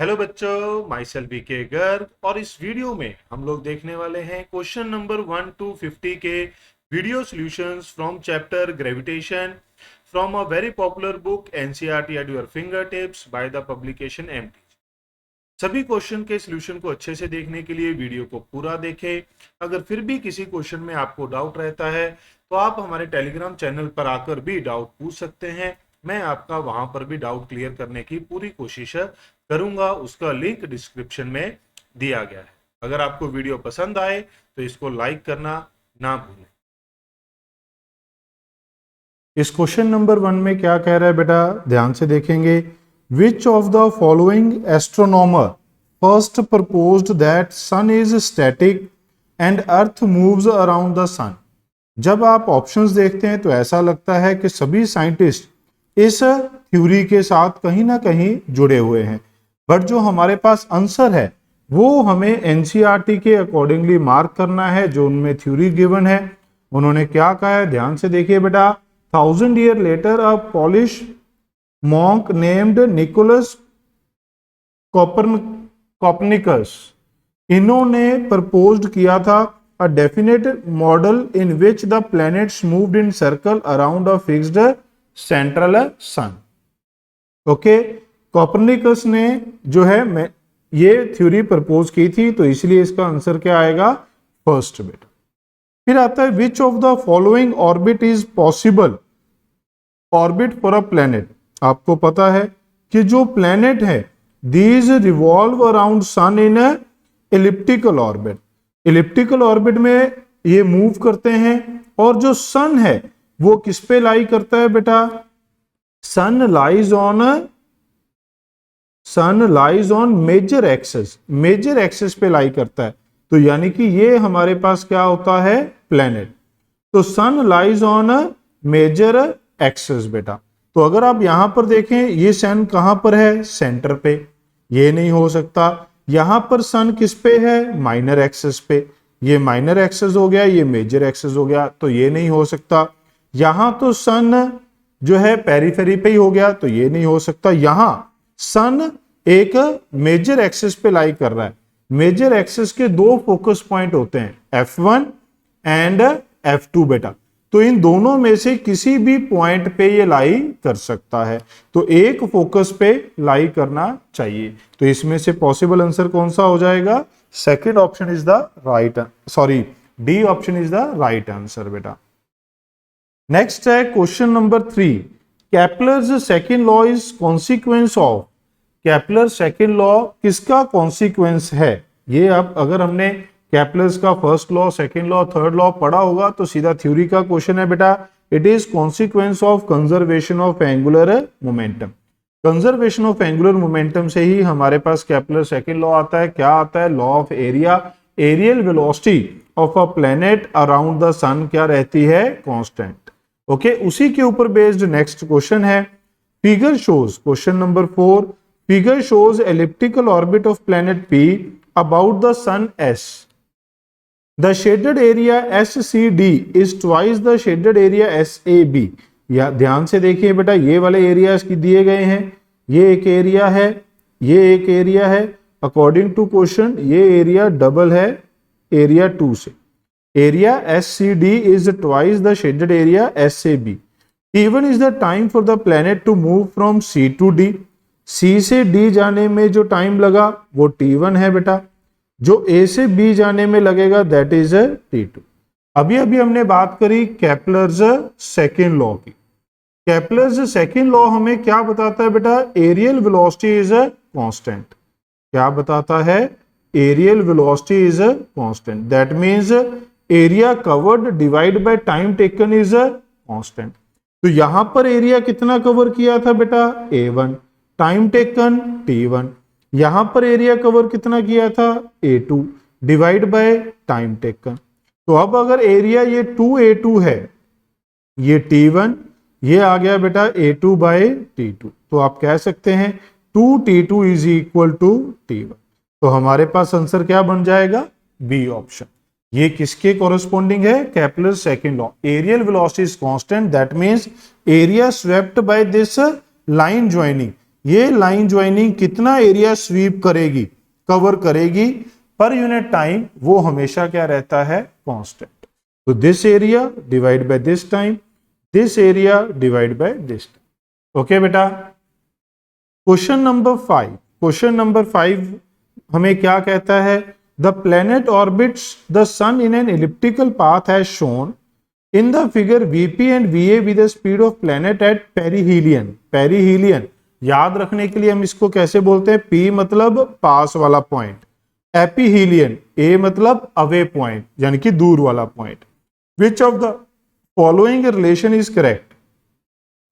Hello बच्चों, my self BK Garg और इस वीडियो में हम लोग देखने वाले हैं क्वेश्चन नंबर 1 to 50 के video solutions from chapter gravitation from a very popular book NCERT at your finger tips by the publication MT. सभी क्वेश्चन के सॉल्यूशन को अच्छे से देखने के लिए वीडियो को पूरा देखें। अगर फिर भी किसी क्वेश्चन में आपको डाउट रहता है तो आप हमारे टेलीग्राम चैनल पर आकर भी डाउट पूछ सकते हैं। मैं आपका वहां पर भी डाउट क्लियर करने की पूरी कोशिश करूंगा। उसका लिंक डिस्क्रिप्शन में दिया गया है। अगर आपको वीडियो पसंद आए तो इसको लाइक करना ना भूलें। इस क्वेश्चन नंबर 1 में क्या कह रहा है बेटा, ध्यान से देखेंगे। Which of the following astronomer first proposed that sun is static and earth moves around the sun. जब आप ऑप्शंस देखते हैं तो ऐसा लगता है कि सभी साइंटिस्ट इस थ्योरी के साथ कहीं ना कहीं जुड़े हुए हैं, बट जो हमारे पास आंसर है वो हमें एनसीईआरटी के अकॉर्डिंगली मार्क करना है। जो उनमें थ्योरी गिवन है, उन्होंने क्या कहा है, ध्यान से देखिए बेटा। 1000 years later, a Polish monk named Nicholas Copernicus, इन्होंने प्रपोज्ड किया था a definite model in which the planets moved in circle around a fixed central sun. Okay, Copernicus ने जो है ये थ्योरी प्रपोज की थी, तो इसलिए इसका आंसर क्या आएगा, फर्स्ट बेटा। फिर आता है which of the following orbit is possible orbit for a planet. आपको पता है कि जो प्लेनेट है these revolve around sun in elliptical orbit. Elliptical orbit में ये मूव करते हैं, और जो सन है वो किस पे लाई करता है बेटा, sun lies on major axis. Major axis पे लाई करता है, तो यानी कि ये हमारे पास क्या होता है, प्लेनेट। तो सन लाइज ऑन मेजर एक्सेस बेटा। तो अगर आप यहां पर देखें, ये सन कहां पर है, सेंटर पे, ये नहीं हो सकता। यहां पर सन किस पे है, माइनर एक्सेस पे, ये माइनर एक्सेस हो गया, ये मेजर एक्सेस हो गया, तो ये नहीं हो सकता। यहां तो सन जो है पेरिफेरी पे ही हो गया, तो ये नहीं हो सकता। यहां सन एक मेजर एक्सेस पे लाई कर रहा है। मेजर एक्सेस के दो फोकस पॉइंट होते हैं, F1 एंड F2 बेटा। तो इन दोनों में से किसी भी पॉइंट पे ये लाई कर सकता है, तो एक फोकस पे लाई करना चाहिए। तो इसमें से पॉसिबल आंसर कौन सा हो जाएगा, second option is the right, sorry D option is the right answer बेटा। नेक्स्ट है question number 3। Kepler's second law is consequence of. Kepler second law किसका कॉन्सिक्वेंस है। ये अब अगर हमने केपलर्स का first law, second law, third law पढ़ा होगा तो सीधा थ्योरी का क्वेश्चन है बेटा। It is consequence of conservation of angular momentum. Conservation of angular momentum से ही हमारे पास केपलर सेकंड लॉ आता है। क्या आता है, law of area. Areal velocity of a planet around the sun क्या रहती है, कांस्टेंट। ओके, उसी के ऊपर बेस्ड नेक्स्ट क्वेश्चन है। Figure shows, question number 4, figure shows elliptical orbit of planet P about the sun S. The shaded area SCD is twice the shaded area SAB. या ध्यान से देखिए बेटा, ये वाले एरियाज की दिए गए हैं। ये एक एरिया है, ये एक एरिया है। अकॉर्डिंग टू क्वेश्चन ये एरिया डबल है एरिया 2 से। Area SCD is twice the shaded area SAB. T1 is the time for the planet to move from C to D. C से D जाने में जो टाइम लगा वो T1 है बेटा। जो A से B जाने में लगेगा दैट इज T2। अभी हमने बात करी केपलर्स सेकंड लॉ की। केपलर्स सेकंड लॉ हमें क्या बताता है बेटा, एरियल वेलोसिटी इज कांस्टेंट। क्या बताता है, areal velocity is constant. That means area covered divide by time taken is constant. तो यहां पर एरिया कितना कवर किया था बेटा, A1, टाइम टेकन T1। यहां पर एरिया कवर कितना किया था, A2, divide by time taken. तो अब अगर एरिया ये 2A2 है, ये T1, ये आ गया बेटा A2 बाय T2, तो आप कह सकते हैं 2T2 is equal to T1। तो हमारे पास आंसर क्या बन जाएगा, बी ऑप्शन। ये किसके कॉरेस्पॉन्डिंग है, Kepler second law. Aerial velocity is constant, that means area swept by this line joining ये लाइन ज्वाइनिंग कितना एरिया स्वीप करेगी, कवर करेगी पर यूनिट टाइम, वो हमेशा क्या रहता है, कांस्टेंट। तो this area divide by this time, this area divide by this time. Okay बेटा। क्वेश्चन नंबर 5, क्वेश्चन नंबर 5 हमें क्या कहता है, the planet orbits the sun in an elliptical path has shown in the figure VP and VA with the speed of planet at perihelion. Perihelion याद रखने के लिए हम इसको कैसे बोलते हैं, पी मतलब पास वाला पॉइंट, एपीहीलियन ए मतलब अवे पॉइंट यानी कि दूर वाला point. Which of the following relation is correct,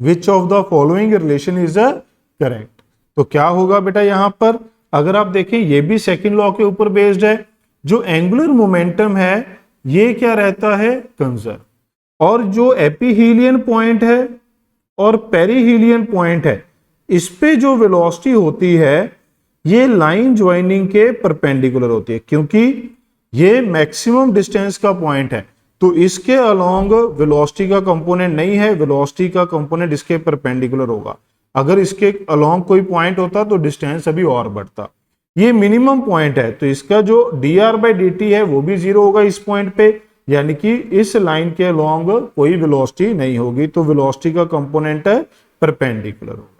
which of the following relation is correct. तो क्या होगा बेटा, यहां पर अगर आप देखें ये भी सेकंड लॉ के ऊपर बेस्ड है, जो एंगुलर मोमेंटम है ये क्या रहता है, कंजर्व, और जो एपीहीलियन पॉइंट है और पेरिहीलियन पॉइंट है इस पे जो वेलोसिटी होती है ये लाइन ज्वाइनिंग के परपेंडिकुलर होती है, क्योंकि ये मैक्सिमम डिस्टेंस का पॉइंट है तो इसके अलोंग वेलोसिटी का कंपोनेंट नहीं है, वेलोसिटी का कंपोनेंट इसके परपेंडिकुलर होगा। अगर इसके अलोंग कोई पॉइंट होता तो डिस्टेंस अभी और बढ़ता। ये मिनिमम पॉइंट है तो इसका जो dr/dt है वो भी जीरो होगा इस पॉइंट पे, यानी कि इस लाइन के अलोंग कोई वेलोसिटी नहीं होगी, तो वेलोसिटी का कंपोनेंट परपेंडिकुलर होगा।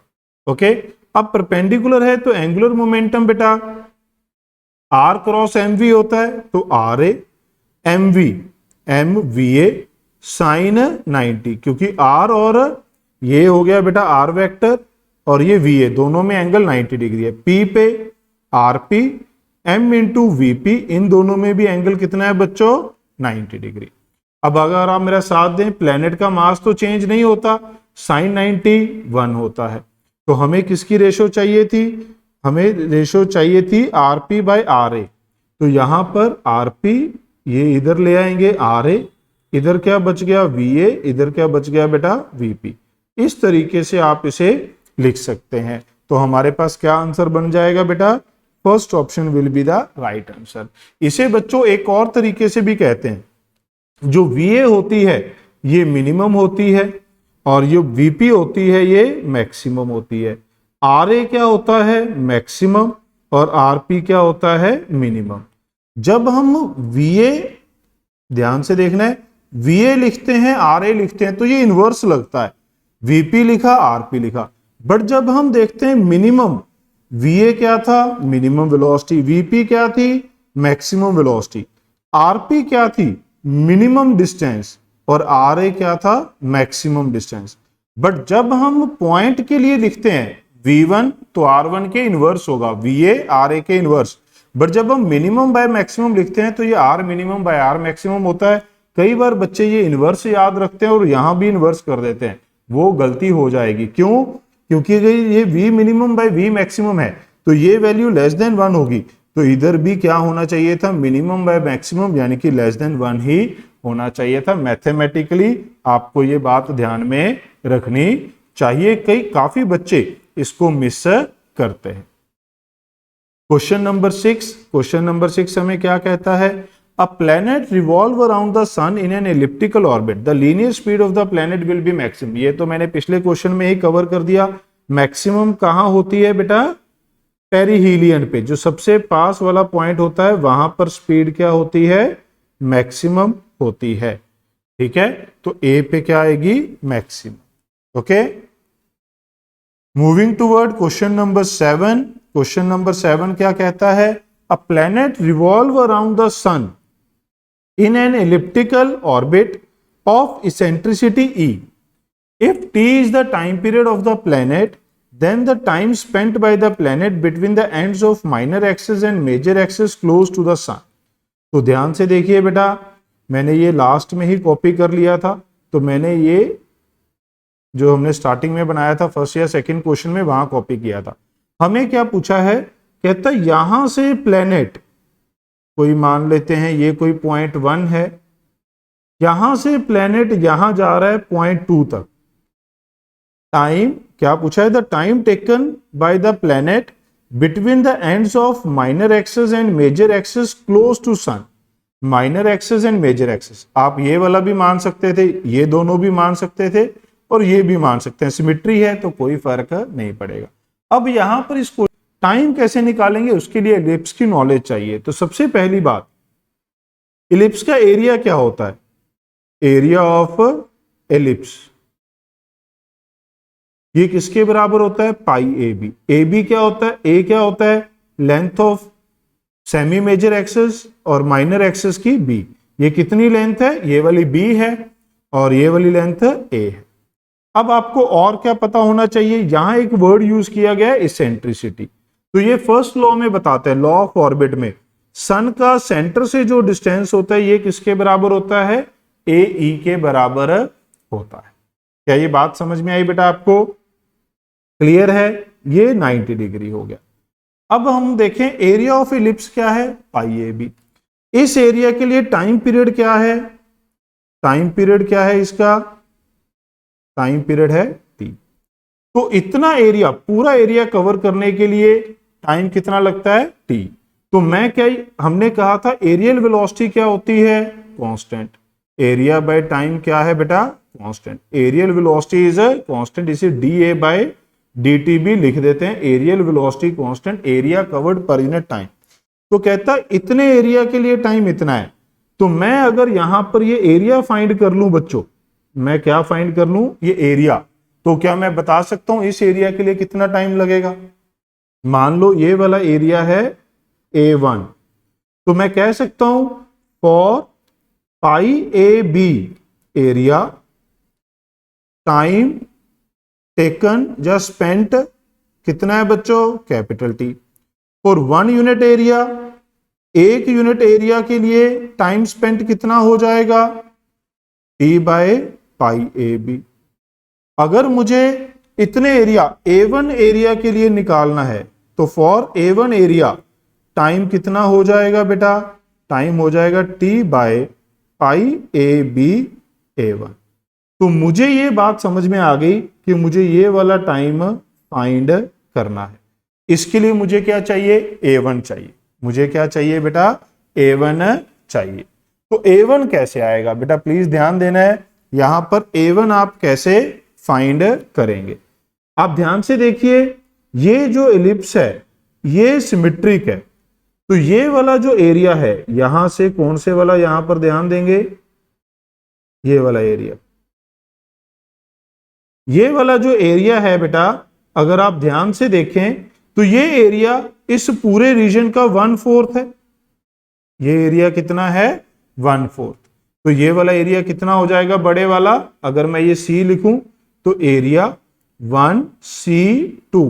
ओके, अब परपेंडिकुलर है तो एंगुलर मोमेंटम बेटा r क्रॉस mv होता है, तो ra mva साइन 90, क्योंकि r और ये हो गया बेटा r वेक्टर और ये va दोनों में एंगल 90 डिग्री है। p पे rp m इंटू vp, इन दोनों में भी एंगल कितना है बच्चों, 90 डिग्री। अब अगर आप मेरा साथ दें, प्लेनेट का मास तो चेंज नहीं होता, साइन 90 1 होता है, तो हमें किसकी रेशो चाहिए थी, हमें रेशो चाहिए थी rp बाय ra। तो यहां पर rp ये इधर ले आएंगे, ra इधर क्या बच गया va, इधर क्या बच गया बेटा vp। इस तरीके से आप इसे लिख सकते हैं। तो हमारे पास क्या आंसर बन जाएगा बेटा, first option will be the right answer. इसे बच्चों एक और तरीके से भी कहते हैं, जो va होती है ये मिनिमम होती है और जो vp होती है ये मैक्सिमम होती है। ra क्या होता है, मैक्सिमम, और rp क्या होता है, मिनिमम। जब हम va, ध्यान से देखना है, va लिखते हैं ra लिखते हैं तो ये इनवर्स लगता है, vp लिखा rp लिखा। बट जब हम देखते हैं मिनिमम, va क्या था, मिनिमम वेलोसिटी, vp क्या थी, मैक्सिमम वेलोसिटी, rp क्या थी, मिनिमम डिस्टेंस, और ra क्या था, मैक्सिमम डिस्टेंस। बट जब हम पॉइंट के लिए लिखते हैं v1 तो r1 के इनवर्स होगा, va ra के इनवर्स। बट जब हम मिनिमम बाय मैक्सिमम लिखते हैं तो ये r minimum by r maximum होता है। कई बार बच्चे ये इनवर्स याद रखते हैं और यहां भी इनवर्स कर देते हैं, वो गलती हो जाएगी। क्यों, क्योंकि ये v minimum by v maximum है तो ये वैल्यू लेस देन 1 होगी, तो इधर भी क्या होना चाहिए था, मिनिमम बाय मैक्सिमम यानी कि लेस देन 1 ही होना चाहिए था। मैथमेटिकली आपको ये बात ध्यान में रखनी चाहिए, काफी बच्चे इसको मिस करते हैं। क्वेश्चन नंबर 6, क्वेश्चन नंबर 6 हमें क्या कहता है, a planet revolve around the sun in an elliptical orbit, the linear speed of the planet will be maximum. ये तो मैंने पिछले क्वेश्चन में ही कवर कर दिया। मैक्सिमम कहां होती है बेटा, पेरिहीलियन पे, जो सबसे पास वाला पॉइंट होता है वहां पर स्पीड क्या होती है, मैक्सिमम होती है। ठीक है, तो ए पे क्या आएगी, maximum. Okay, moving toward question number 7। Question number 7 क्या कहता है, a planet revolve around the sun in an elliptical orbit of eccentricity e. If t is the time period of the planet, then the time spent by the planet between the ends of minor axis and major axis close to the sun. तो ध्यान से देखिए बेटा, मैंने ये last में ही copy कर लिया था, तो मैंने ये जो हमने स्टार्टिंग में बनाया था फर्स्ट या सेकंड क्वेश्चन में वहां कॉपी किया था। हमें क्या पूछा है, कहता यहां से प्लेनेट, कोई मान लेते हैं ये कोई पॉइंट 1 है, यहां से प्लेनेट यहां जा रहा है पॉइंट 2 तक। टाइम क्या पूछा है, the time taken by the planet between the ends of minor axis and major axis close to sun. Minor axis and major axis, आप ये वाला भी मान सकते थे, ये दोनों भी मान सकते थे और ये भी मान सकते हैं, सिमिट्री है तो कोई फर्क नहीं पड़ेगा। अब यहां पर इसको टाइम कैसे निकालेंगे, उसके लिए एलिप्स की नॉलेज चाहिए। तो सबसे पहली बात, एलिप्स का एरिया क्या होता है? एरिया ऑफ एलिप्स ये किसके बराबर होता है? पाई ए बी। ए बी क्या होता है? ए क्या होता है? Length of semi major axes और माइनर एक्सेस की बी। ये कितनी लेंथ है? ये वाली बी है और ये वाली लेंथ ए है। अब आपको और क्या पता होना चाहिए? यहां एक वर्ड यूज किया गया है इसेंट्रिसिटी। तो ये फर्स्ट लॉ में बताते हैं, लॉ ऑफ ऑर्बिट में सन का सेंटर से जो डिस्टेंस होता है ये किसके बराबर होता है? ए ई के बराबर होता है। क्या ये बात समझ में आई बेटा आपको? क्लियर है? ये 90 डिग्री हो गया। अब हम देखें एरिया ऑफ इलिप्स क्या है? पाई ए बी। इस एरिया के लिए टाइम पीरियड क्या है? टाइम पीरियड क्या है इसका? टाइम पीरियड है टी। तो इतना एरिया, पूरा एरिया कवर करने के लिए टाइम कितना लगता है? टी। तो मैं क्या, हमने कहा था एरियल वेलोसिटी क्या होती है? कांस्टेंट। एरिया बाय टाइम क्या है बेटा? Constant. Areal velocity is a constant, इसे d a by d t भी लिख देते हैं। Areal velocity constant, area covered पर यूनिट टाइम। तो कहता है इतने एरिया के लिए टाइम इतना है। तो मैं अगर यहां पर ये एरिया फाइंड कर लूं बच्चों, मैं क्या फाइंड कर लूं? ये एरिया। तो क्या मैं बता सकता हूं इस एरिया के लिए कितना टाइम लगेगा? मान लो ये वाला एरिया है A1, तो मैं कह सकता हूं for pi A B area time taken या स्पेंट कितना है बच्चों? Capital T. For 1 unit area, 1 unit area के लिए टाइम स्पेंट कितना हो जाएगा? T by pi A B. अगर मुझे इतने एरिया A1 एरिया के लिए निकालना है तो फॉर A1 एरिया टाइम कितना हो जाएगा बेटा? टाइम हो जाएगा T by pi A B A1। तो मुझे ये बात समझ में आ गई कि मुझे ये वाला टाइम फाइंड करना है। इसके लिए मुझे क्या चाहिए? A1 चाहिए। मुझे क्या चाहिए बेटा? A1 चाहिए। तो A1 कैसे आएगा बेटा? प्लीज ध्यान देना है, यहां पर A1 आप कैसे फाइंड करेंगे? आप ध्यान से देखिए, ये जो एलिप्स है ये सिमेट्रिक है। तो ये वाला जो एरिया है, यहां से कौन से वाला, यहां पर ध्यान देंगे, ये वाला एरिया, ये वाला जो एरिया है बेटा, अगर आप ध्यान से देखें तो ये एरिया इस पूरे रीजन का 1/4 है। ये एरिया कितना है? 1/4। तो ये वाला एरिया कितना हो जाएगा बड़े वाला? अगर मैं ये C लिखूं तो एरिया 1C2,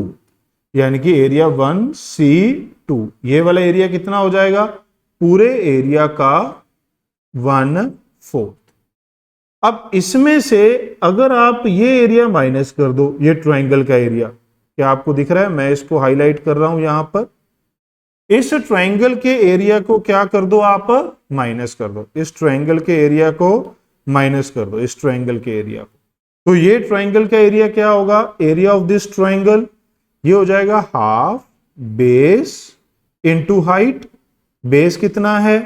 यानी कि एरिया 1C2। ये वाला एरिया कितना हो जाएगा? पूरे एरिया का 1/4। अब इसमें से अगर आप ये एरिया माइनस कर दो, ये ट्रायंगल का एरिया, क्या आपको दिख रहा है? मैं इसको हाईलाइट कर रहा हूं यहां पर। इस ट्रायंगल के एरिया को क्या कर दो आप? माइनस कर दो। इस ट्रायंगल के एरिया को माइनस कर दो, इस ट्रायंगल के एरिया को। तो ये ट्रायंगल का एरिया क्या होगा? एरिया ऑफ दिस ट्रायंगल ये हो जाएगा half base into height. Base कितना है?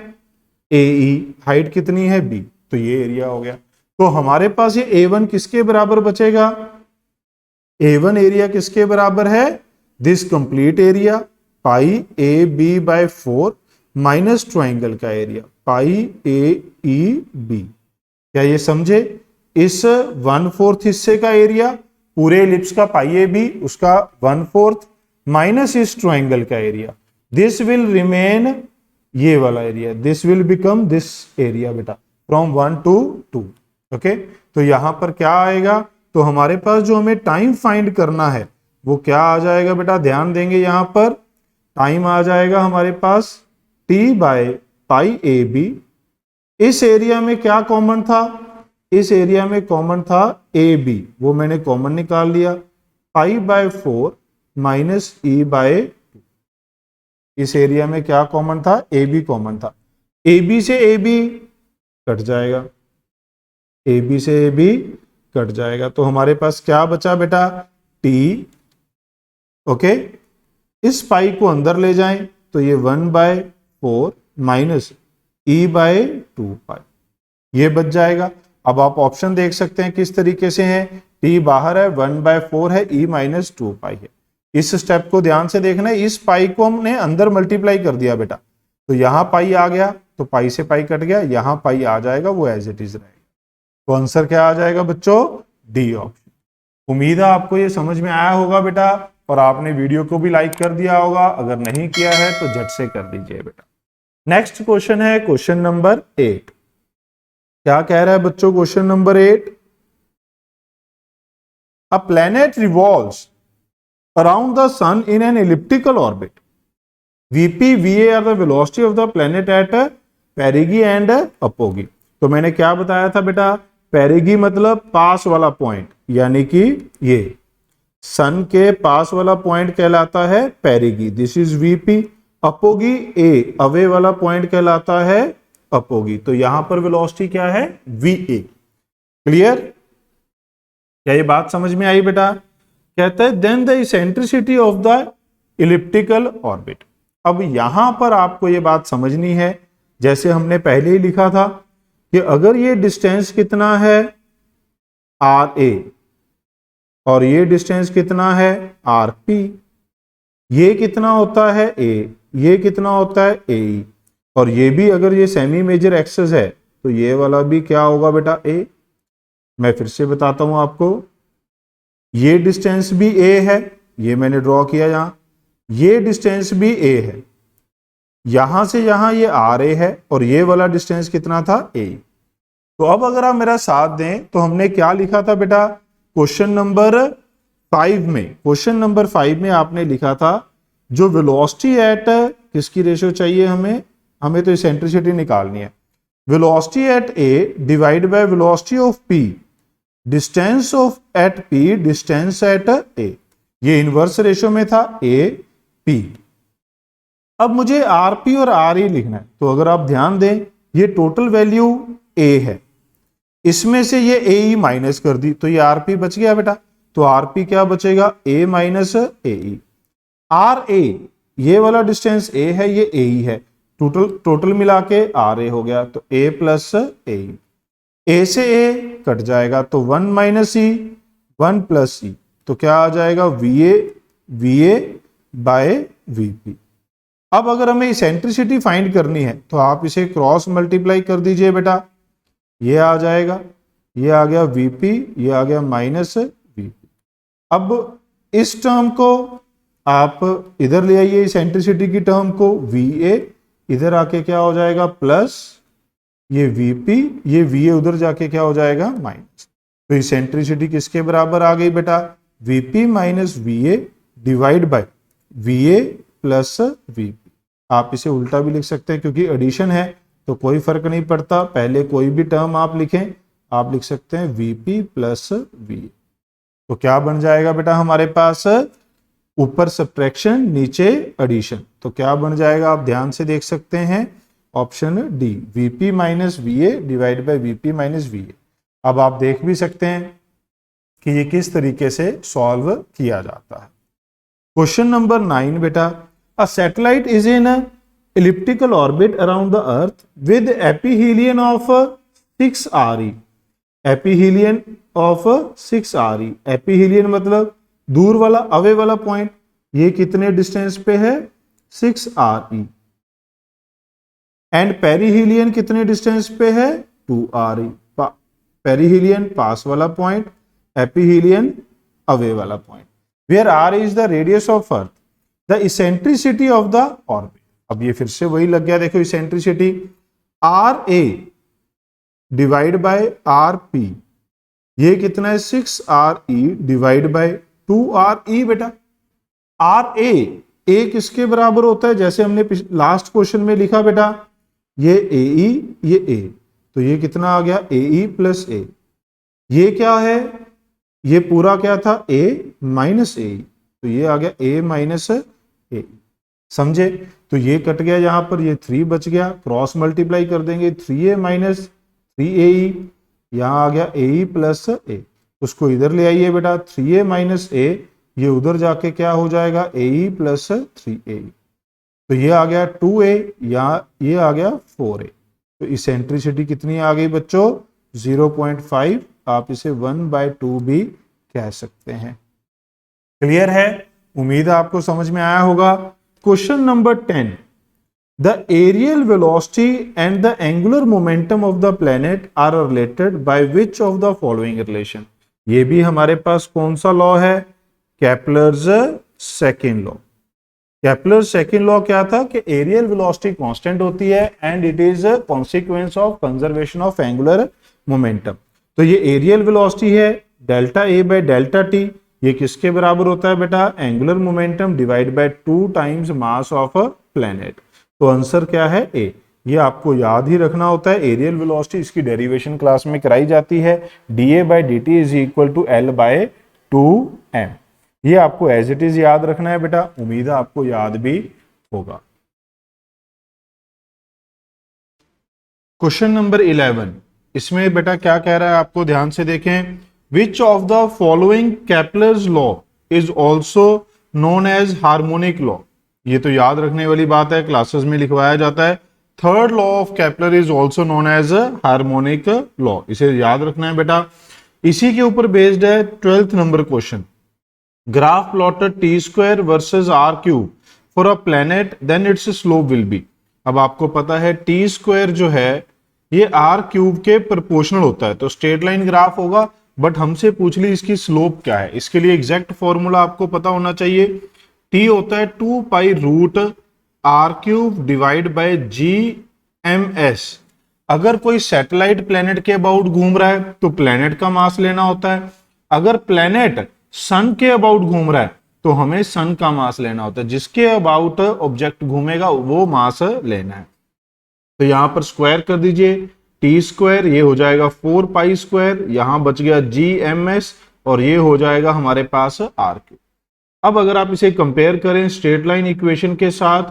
AE। हाइट कितनी है? B। तो ये एरिया हो गया। तो हमारे पास ये A1 किसके बराबर बचेगा? A1 एरिया किसके बराबर है? This complete area pi A B by 4 minus triangle का area pi A E B. क्या ये समझे? इस 1/4 हिस्से का एरिया पूरे एलिप्स का पाई ए बी, उसका 1/4 माइनस इस ट्राइंगल का एरिया, दिस विल रिमेन ये वाला area, this will become this area बेटा फ्रॉम 1 to 2। ओके, तो यहां पर क्या आएगा? तो हमारे पास जो हमें टाइम फाइंड करना है वो क्या आ जाएगा बेटा? ध्यान देंगे, यहां पर टाइम आ जाएगा हमारे पास t by pi A B. इस एरिया में क्या कॉमन था? इस एरिया में कॉमन था ए बी, वो मैंने कॉमन निकाल लिया, pi by 4 minus E bye 2। इस एरिया में क्या कॉमन था? ए बी कॉमन था। ए बी से ए बी कट जाएगा, ए बी से ए बी कट जाएगा, तो हमारे पास क्या बचा बेटा? t। ओके, इस पाई को अंदर ले जाएं तो ये 1/4 माइनस ई बाय 2 पाई, ये बच जाएगा। अब आप ऑप्शन देख सकते हैं किस तरीके से है, t बाहर है, 1/4 है, e माइनस 2 पाई है। इस स्टेप को ध्यान से देखना है, इस पाई को हमने अंदर मल्टीप्लाई कर दिया बेटा, तो यहां पाई आ गया तो पाई से पाई कट गया, यहां पाई आ जाएगा, वो एज इट इज रहेगा। तो आंसर क्या आ जाएगा बच्चों? D option. उम्मीद है आपको ये समझ में आया होगा बेटा, और आपने वीडियो को भी लाइक कर दिया होगा, अगर नहीं किया है तो झट से कर दीजिए बेटा। नेक्स्ट क्वेश्चन है क्वेश्चन नंबर 8। क्या कह रहा है बच्चों question number 8? A planet revolves around the sun in an elliptical orbit. VP, VA are the velocity of the planet at perigee and apogee. तो मैंने क्या बताया था बेटा? पेरिगी मतलब पास वाला पॉइंट, यानी कि ये सन के पास वाला पॉइंट कहलाता है perigee, this is VP। Apogee A, away वाला पॉइंट कहलाता है अपोगी। तो यहां पर वेलोसिटी क्या है? VA। क्लियर? क्या ये बात समझ में आई बेटा? कहता है then the eccentricity of the elliptical orbit. अब यहां पर आपको ये बात समझनी है, जैसे हमने पहले ही लिखा था कि अगर ये डिस्टेंस कितना है RA और ये डिस्टेंस कितना है RP, ये कितना होता है A, ये कितना होता है AE, और ये भी अगर ये सेमी मेजर एक्सिस है तो ये वाला भी क्या होगा बेटा? A। मैं फिर से बताता हूं आपको, ये डिस्टेंस भी A है, ये मैंने ड्रॉ किया यहां, ये डिस्टेंस भी A है, यहां से यहां ये RA है, और ये वाला डिस्टेंस कितना था? A। तो अब अगर आप मेरा साथ दें तो हमने क्या लिखा था बेटा क्वेश्चन नंबर 5 में? क्वेश्चन नंबर 5 में आपने लिखा था जो वेलोसिटी एट किसकी रेशियो चाहिए हमें तो इसेंट्रिसिटी निकालनी है। Velocity at A divide by velocity of P, distance of at P, distance at A। ये इनवर्स रेशियो में था AP। अब मुझे RP और RE लिखना है, तो अगर आप ध्यान दें ये टोटल वैल्यू A है, इसमें से ये AE माइनस कर दी तो ये RP बच गया बेटा। तो RP क्या बचेगा? A minus AE। RA ये वाला डिस्टेंस A है, ये AE है, टोटल मिला के RA हो गया, तो A प्लस AE। A से A कट जाएगा तो 1 माइनस E, 1 प्लस E, तो क्या आ जाएगा? VA by VP। अब अगर हमें इसेंट्रिसिटी फाइंड करनी है तो आप इसे क्रॉस मल्टीप्लाई कर दीजिए बेटा, ये आ जाएगा, ये आ गया VP, ये आ गया माइनस VP। अब इस टर्म को आप इधर ले आइए, इसेंट्रिसिटी की टर्म को, VA इधर आके क्या हो जाएगा? प्लस ये VP, ये VA उधर जाके क्या हो जाएगा? माइनस। तो इसेंट्रिसिटी किसके बराबर आ गई बेटा? VP minus VA divide by VA plus VP। आप इसे उल्टा भी लिख सकते हैं, क्योंकि एडिशन है तो कोई फर्क नहीं पड़ता, पहले कोई भी टर्म आप लिखें, आप लिख सकते हैं VP प्लस VA। तो क्या बन जाएगा बेटा हमारे पास? ऊपर सब्ट्रैक्शन, नीचे एडिशन, तो क्या बन जाएगा आप ध्यान से देख सकते हैं, option D, VP minus VA divide by VP minus VA। अब आप देख भी सकते हैं कि ये किस तरीके से सॉल्व किया जाता है। क्वेश्चन नंबर 9 बेटा, a satellite is in elliptical orbit around the earth with aphelion of 6 RE। Aphelion of 6 RE। Aphelion मतलब दूर वाला, अवे वाला पॉइंट, ये कितने डिस्टेंस पे है? 6 RE। एंड पेरीहीलियन कितने डिस्टेंस पे है? 2 RE। पेरीहीलियन पास वाला पॉइंट, एपीहीलियन अवे वाला point. Where R is the radius of earth, the eccentricity of the orbit. अब ये फिर से वही लग गया, देखो eccentricity RA divide by RP, ये कितना है? 6 RE डिवाइड बाय 2 RE बेटा। RA A किसके बराबर होता है? जैसे हमने लास्ट क्वेश्चन में लिखा बेटा, ये AE, ये A, तो ये कितना आ गया? AE plus A। ये क्या है? ये पूरा क्या था? A माइनस AE, तो ये आ गया A माइनस AE। समझे? तो ये कट गया यहां पर, ये 3 बच गया, क्रॉस मल्टीप्लाई कर देंगे, 3A माइनस 3AE, यहां आ गया AE प्लस A। उसको इधर ले आइए बेटा, 3A माइनस A, ये उधर जाके क्या हो जाएगा? AE प्लस 3AE, तो ये आ गया 2A, या ये आ गया 4A। तो इसेंट्रिसिटी कितनी आ गई बच्चों? 0.5। आप इसे 1/2 भी कह सकते हैं। क्लियर है? उम्मीद है आपको समझ में आया होगा। Question number 10, the areal velocity and the angular momentum of the planet are related by which of the following relation. ये भी हमारे पास कौन सा लॉ है? Kepler's second law. Kepler's second law क्या था कि एरियल वेलोसिटी कांस्टेंट होती है and it is a consequence of conservation of angular momentum. तो ये एरियल वेलोसिटी है delta A by delta T, ये किसके बराबर होता है बेटा? Angular momentum divide by 2 times mass of a planet. तो आंसर क्या है? ए। ये आपको याद ही रखना होता है। एरियल वेलोसिटी इसकी डेरिवेशन क्लास में कराई जाती है, D A by D T is equal to L by 2m। ये आपको एज इट इज याद रखना है बेटा, उम्मीद है आपको याद भी होगा। क्वेश्चन नंबर 11, इसमें बेटा क्या कह रहा है आपको ध्यान से देखें। Which of the following Kepler's law is also known as harmonic law. ये तो याद रखने वाली बात है, क्लासेस में लिखवाया जाता है। Third law of Kepler is also known as harmonic law, इसे याद रखना है बेटा। इसी के ऊपर बेस्ड है 12th number question. Graph plotted T square versus R cube for a planet then its slope will be. अब आपको पता है टी स्क्वायर जो है ये आर क्यूब के प्रोपोर्शनल होता है, तो स्ट्रेट लाइन ग्राफ होगा, बट हमसे पूछ ली इसकी स्लोप क्या है। इसके लिए एग्जैक्ट फॉर्मूला आपको पता होना चाहिए। टी होता है 2 pi root R cube divide by G M S. अगर कोई सैटेलाइट प्लेनेट के अबाउट घूम रहा है तो प्लेनेट का मास लेना होता है, अगर प्लेनेट सन के अबाउट घूम रहा है तो हमें सन का मास लेना होता है। जिसके अबाउट ऑब्जेक्ट घूमेगा वो मास लेना है। तो यहां पर स्क्वायर कर दीजिए, टी स्क्वायर ये हो जाएगा 4 पाई स्क्वायर, यहां बच गया जी एम एस और ये हो जाएगा हमारे पास आर क्यूब। अब अगर आप इसे कंपेयर करें स्ट्रेट लाइन इक्वेशन के साथ,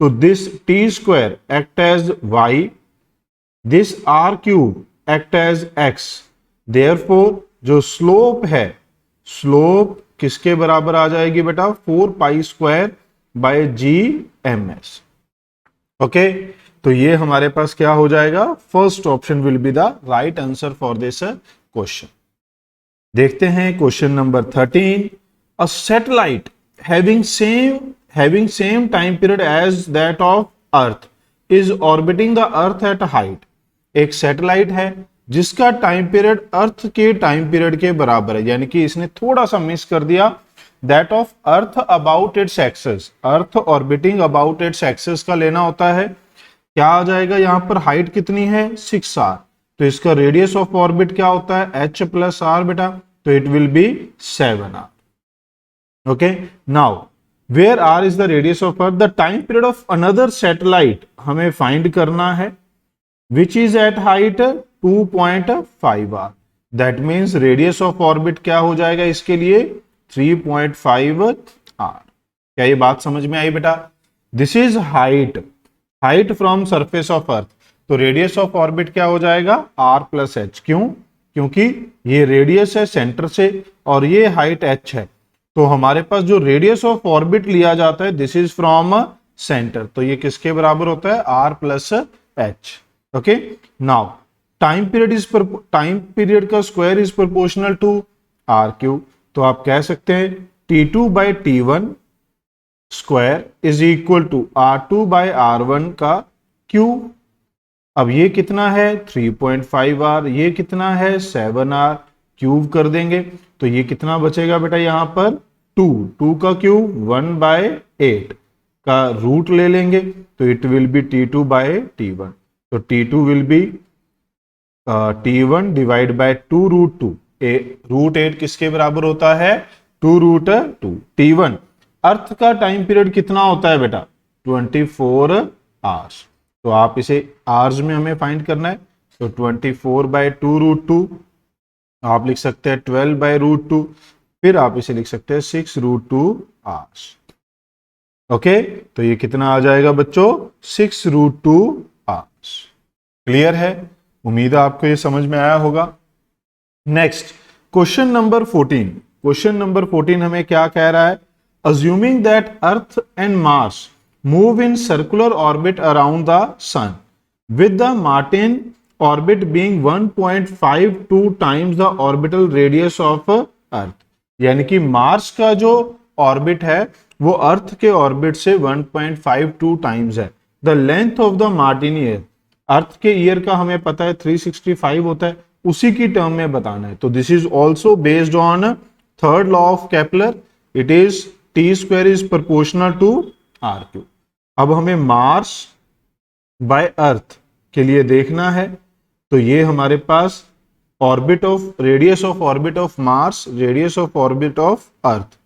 तो this T square act as Y, this R cube act as X. Therefore जो स्लोप है, स्लोप किसके बराबर आ जाएगी बेटा? 4 pi square by G M S. Okay, तो ये हमारे पास क्या हो जाएगा? First option will be the right answer for this question. देखते हैं question number 13। A satellite having same time period as that of Earth is orbiting the Earth at height। एक सैटेलाइट है जिसका टाइम पीरियड अर्थ के time period के बराबर है, यानी कि इसने थोड़ा सा मिस कर दिया। That of earth about its axis, earth orbiting about its axis का लेना होता है। क्या आ जाएगा यहां पर? हाइट कितनी है? 6r। तो इसका रेडियस ऑफ ऑर्बिट क्या होता है? h प्लस r बेटा, तो it will be 7r। Okay, now where r is the radius of earth, the time period of another satellite हमें फाइंड करना है which is at height 2.5r। That means radius of orbit क्या हो जाएगा इसके लिए? 3.5r। क्या ये बात समझ में आई बेटा? This is height, height from surface of अर्थ, तो रेडियस ऑफ ऑर्बिट क्या हो जाएगा? r plus H. क्यों? क्योंकि ये रेडियस है सेंटर से और ये हाइट h है, तो हमारे पास जो रेडियस ऑफ ऑर्बिट लिया जाता है दिस इज फ्रॉम सेंटर, तो ये किसके बराबर होता है? r plus h. Okay, now time period का square is proportional to R cube, तो आप कह सकते हैं T2 by T1 square is equal to R2 by R1 का क्यूब। अब ये कितना है? 3.5r, ये कितना है? 7r। क्यूब कर देंगे तो ये कितना बचेगा बेटा? यहां पर 2 का क्यूब 1/8 का रूट ले लेंगे तो it will B T2 by T1। तो T2 will be T1 divide by 2 root 2। Root 8 किसके बराबर होता है? 2 रूट 2। T1 अर्थ का टाइम पीरियड कितना होता है बेटा? 24 आवर्स। तो आप इसे आवर्स में हमें फाइंड करना है, तो 24 बाय 2 रूट 2 आप लिख सकते हैं 12 बाय रूट 2, फिर आप इसे लिख सकते हैं 6 रूट 2 आवर्स। ओके, तो ये कितना आ जाएगा बच्चों? 6 रूट 2 आवर्स। क्लियर है? उम्मीद है आपको ये समझ में आया होगा। Next question number 14। Question number 14 हमें क्या कह रहा है? Assuming that earth and Mars move in circular orbit around the sun with the Martin orbit being 1.52 times the orbital radius of अर्थ। यानी कि मार्स का जो ऑर्बिट है वो अर्थ के ऑर्बिट से 1.52 टाइम्स है। The length of the Martian year, earth के ईयर का हमें पता है 365 होता है, उसी की टर्म में बताना है। तो this is also based on third law of Kepler, it is T square is proportional to R cube. अब हमें मार्स बाय अर्थ के लिए देखना है, तो ये हमारे पास orbit of radius of orbit of Mars, radius of orbit of earth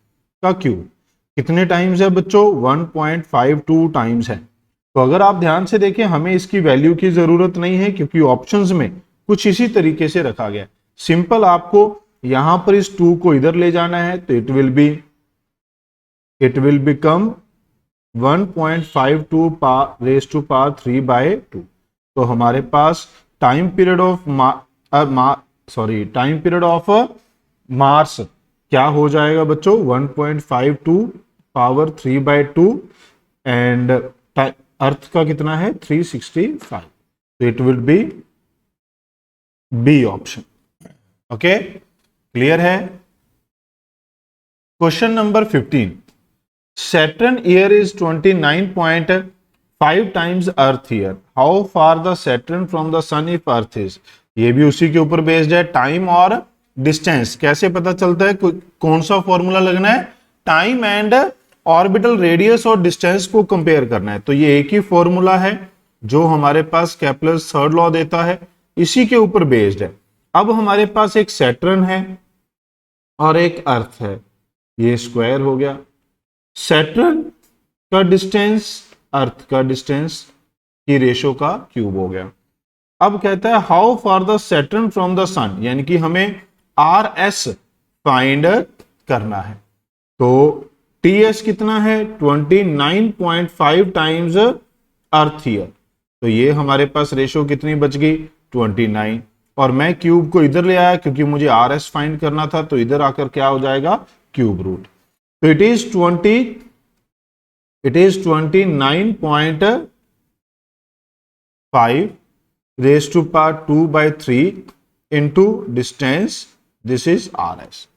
का क्यूब कितने टाइम्स है बच्चों? 1.52 टाइम्स है। तो अगर आप ध्यान से देखें, हमें इसकी वैल्यू की जरूरत नहीं है क्योंकि ऑप्शंस में कुछ इसी तरीके से रखा गया है। सिंपल आपको यहां पर इस 2 को इधर ले जाना है, तो it will become 1.52 raise to power 3/2। तो हमारे पास टाइम पीरियड ऑफ मार्स क्या हो जाएगा बच्चों? 1.52 पावर 3/2 एंड अर्थ का कितना है? 365। तो it will be B option. Okay, clear है? Question number 15, Saturn year is 29.5 times Earth year. How far the Saturn from the Sun if Earth is? ये भी उसी के ऊपर बेस्ड है। टाइम और डिस्टेंस कैसे पता चलता है? कौन सा फॉर्मूला लगना है? टाइम एंड ऑर्बिटल रेडियस और डिस्टेंस को कंपेयर करना है। तो ये एक ही फॉर्मूला है जो हमारे पास केपलर्स थर्ड लॉ देता है, इसी के ऊपर बेस्ड है। अब हमारे पास एक सैटर्न है और एक अर्थ है, ये स्क्वायर हो गया। सैटर्न का डिस्टेंस अर्थ का डिस्टेंस की रेशो का क्यूब हो गया। अब कहता है how far the Saturn from the sun, यानी कि हमें आर एस फाइंड करना है। तो टी एस कितना है? 29.5 टाइम्स अर्थ ईयर। तो ये हमारे पास रेशो कितनी बच गई? 29। और मैं क्यूब को इधर ले आया क्योंकि मुझे आर एस फाइंड करना था, तो इधर आकर क्या हो जाएगा? Cube root. तो it is 29.5 raise to power 2/3 into distance, this is R S.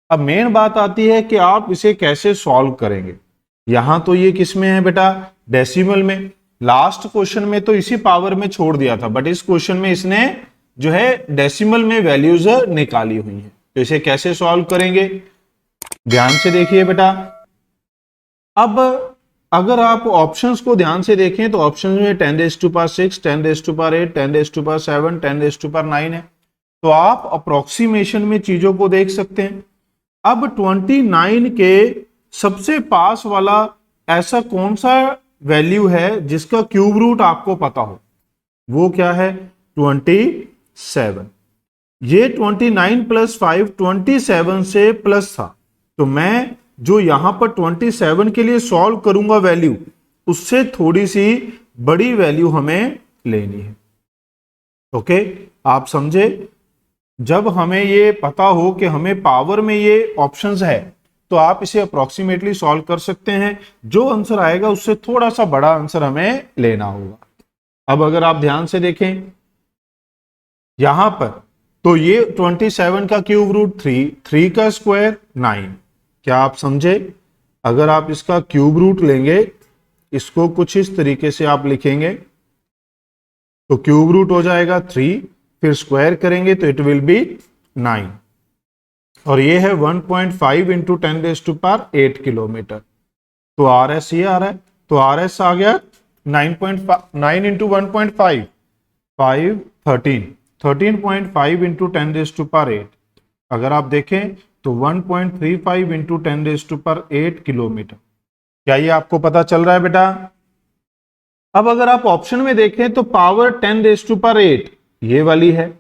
अब मेन बात आती है कि आप इसे कैसे सॉल्व करेंगे। यहां तो ये किस में है बेटा? डेसिमल में। लास्ट क्वेश्चन में तो इसी पावर में छोड़ दिया था, बट इस क्वेश्चन में इसने जो है डेसिमल में वैल्यूज निकाली हुई है। तो इसे कैसे सॉल्व करेंगे? ध्यान से देखिए बेटा। अब अगर आप ऑप्शंस को ध्यान से देखें तो ऑप्शंस में 10⁶, 10⁸, 10⁸, 10⁸ है। तो आप अप्रोक्सीमेशन में चीजों को देख सकते हैं। अब 29 के सबसे पास वाला ऐसा कौन सा वैल्यू है जिसका क्यूब रूट आपको पता हो? वो क्या है? 27। ये 29 + 5 27 से प्लस था, तो मैं जो यहां पर 27 के लिए सॉल्व करूंगा वैल्यू, उससे थोड़ी सी बड़ी वैल्यू हमें लेनी है। ओके, आप समझे? जब हमें ये पता हो कि हमें पावर में ये ऑप्शंस है, तो आप इसे अप्रोक्सीमेटली सॉल्व कर सकते हैं। जो आंसर आएगा उससे थोड़ा सा बड़ा आंसर हमें लेना होगा। अब अगर आप ध्यान से देखें यहां पर, तो ये 27 का क्यूब रूट 3 का स्क्वायर 9। क्या आप समझे? अगर आप इसका क्यूब रूट लेंगे, इसको कुछ इस तरीके से आप लिखेंगे, तो क्यूब रूट हो जाएगा 3, फिर स्क्वायर करेंगे तो इट विल बी 9, और ये है 1.5 इंटू 10⁸ किलोमीटर। तो आर एस ये आ रहा है, तो आर एस आ गया 9 इंटू 1.5 5 13.5 इंटू 10⁸। अगर आप देखें तो 1.35 इंटू 10⁸ किलोमीटर। क्या ये आपको पता चल रहा है बेटा? अब अगर आप ऑप्शन में देखें तो पावर 10⁸ ये वाली है।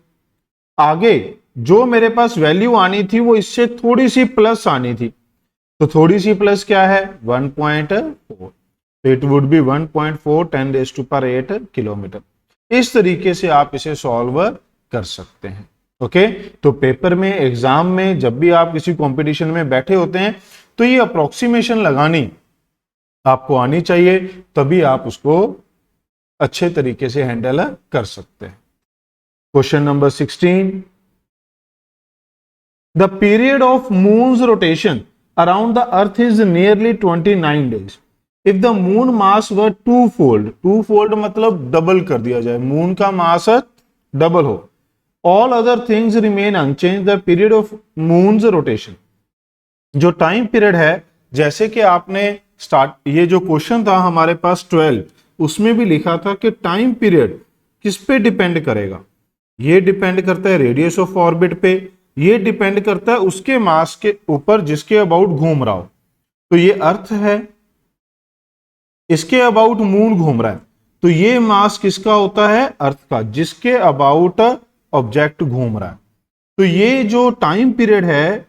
आगे जो मेरे पास वैल्यू आनी थी वो इससे थोड़ी सी प्लस आनी थी, तो थोड़ी सी प्लस क्या है? 1.4। तो इट वुड बी 1.4 10⁸ किलोमीटर। इस तरीके से आप इसे सॉल्व कर सकते हैं। ओके, तो पेपर में, एग्जाम में, जब भी आप किसी कंपटीशन में बैठे होते हैं, तो ये अप्रोक्सीमेशन लगानी आपको आनी चाहिए, तभी आप उसको अच्छे तरीके से हैंडल कर सकते हैं। Question number 16, the period of moons rotation around the earth is nearly 29 days. If the moon mass were twofold मतलब डबल कर दिया जाए, मून का मास डबल हो, all other things remain unchanged, the period of moon's rotation. जो time period है, जैसे कि आपने ये जो क्वेश्चन था हमारे पास 12, उसमें भी लिखा था कि टाइम पीरियड किस पे डिपेंड करेगा, ये डिपेंड करता है रेडियस ऑफ ऑर्बिट पे, ये डिपेंड करता है उसके मास के ऊपर जिसके अबाउट घूम रहा हो। तो ये अर्थ है, इसके अबाउट मून घूम रहा है, तो ये मास किसका होता है, अर्थ का, जिसके अबाउट ऑब्जेक्ट घूम रहा है। तो ये जो टाइम पीरियड है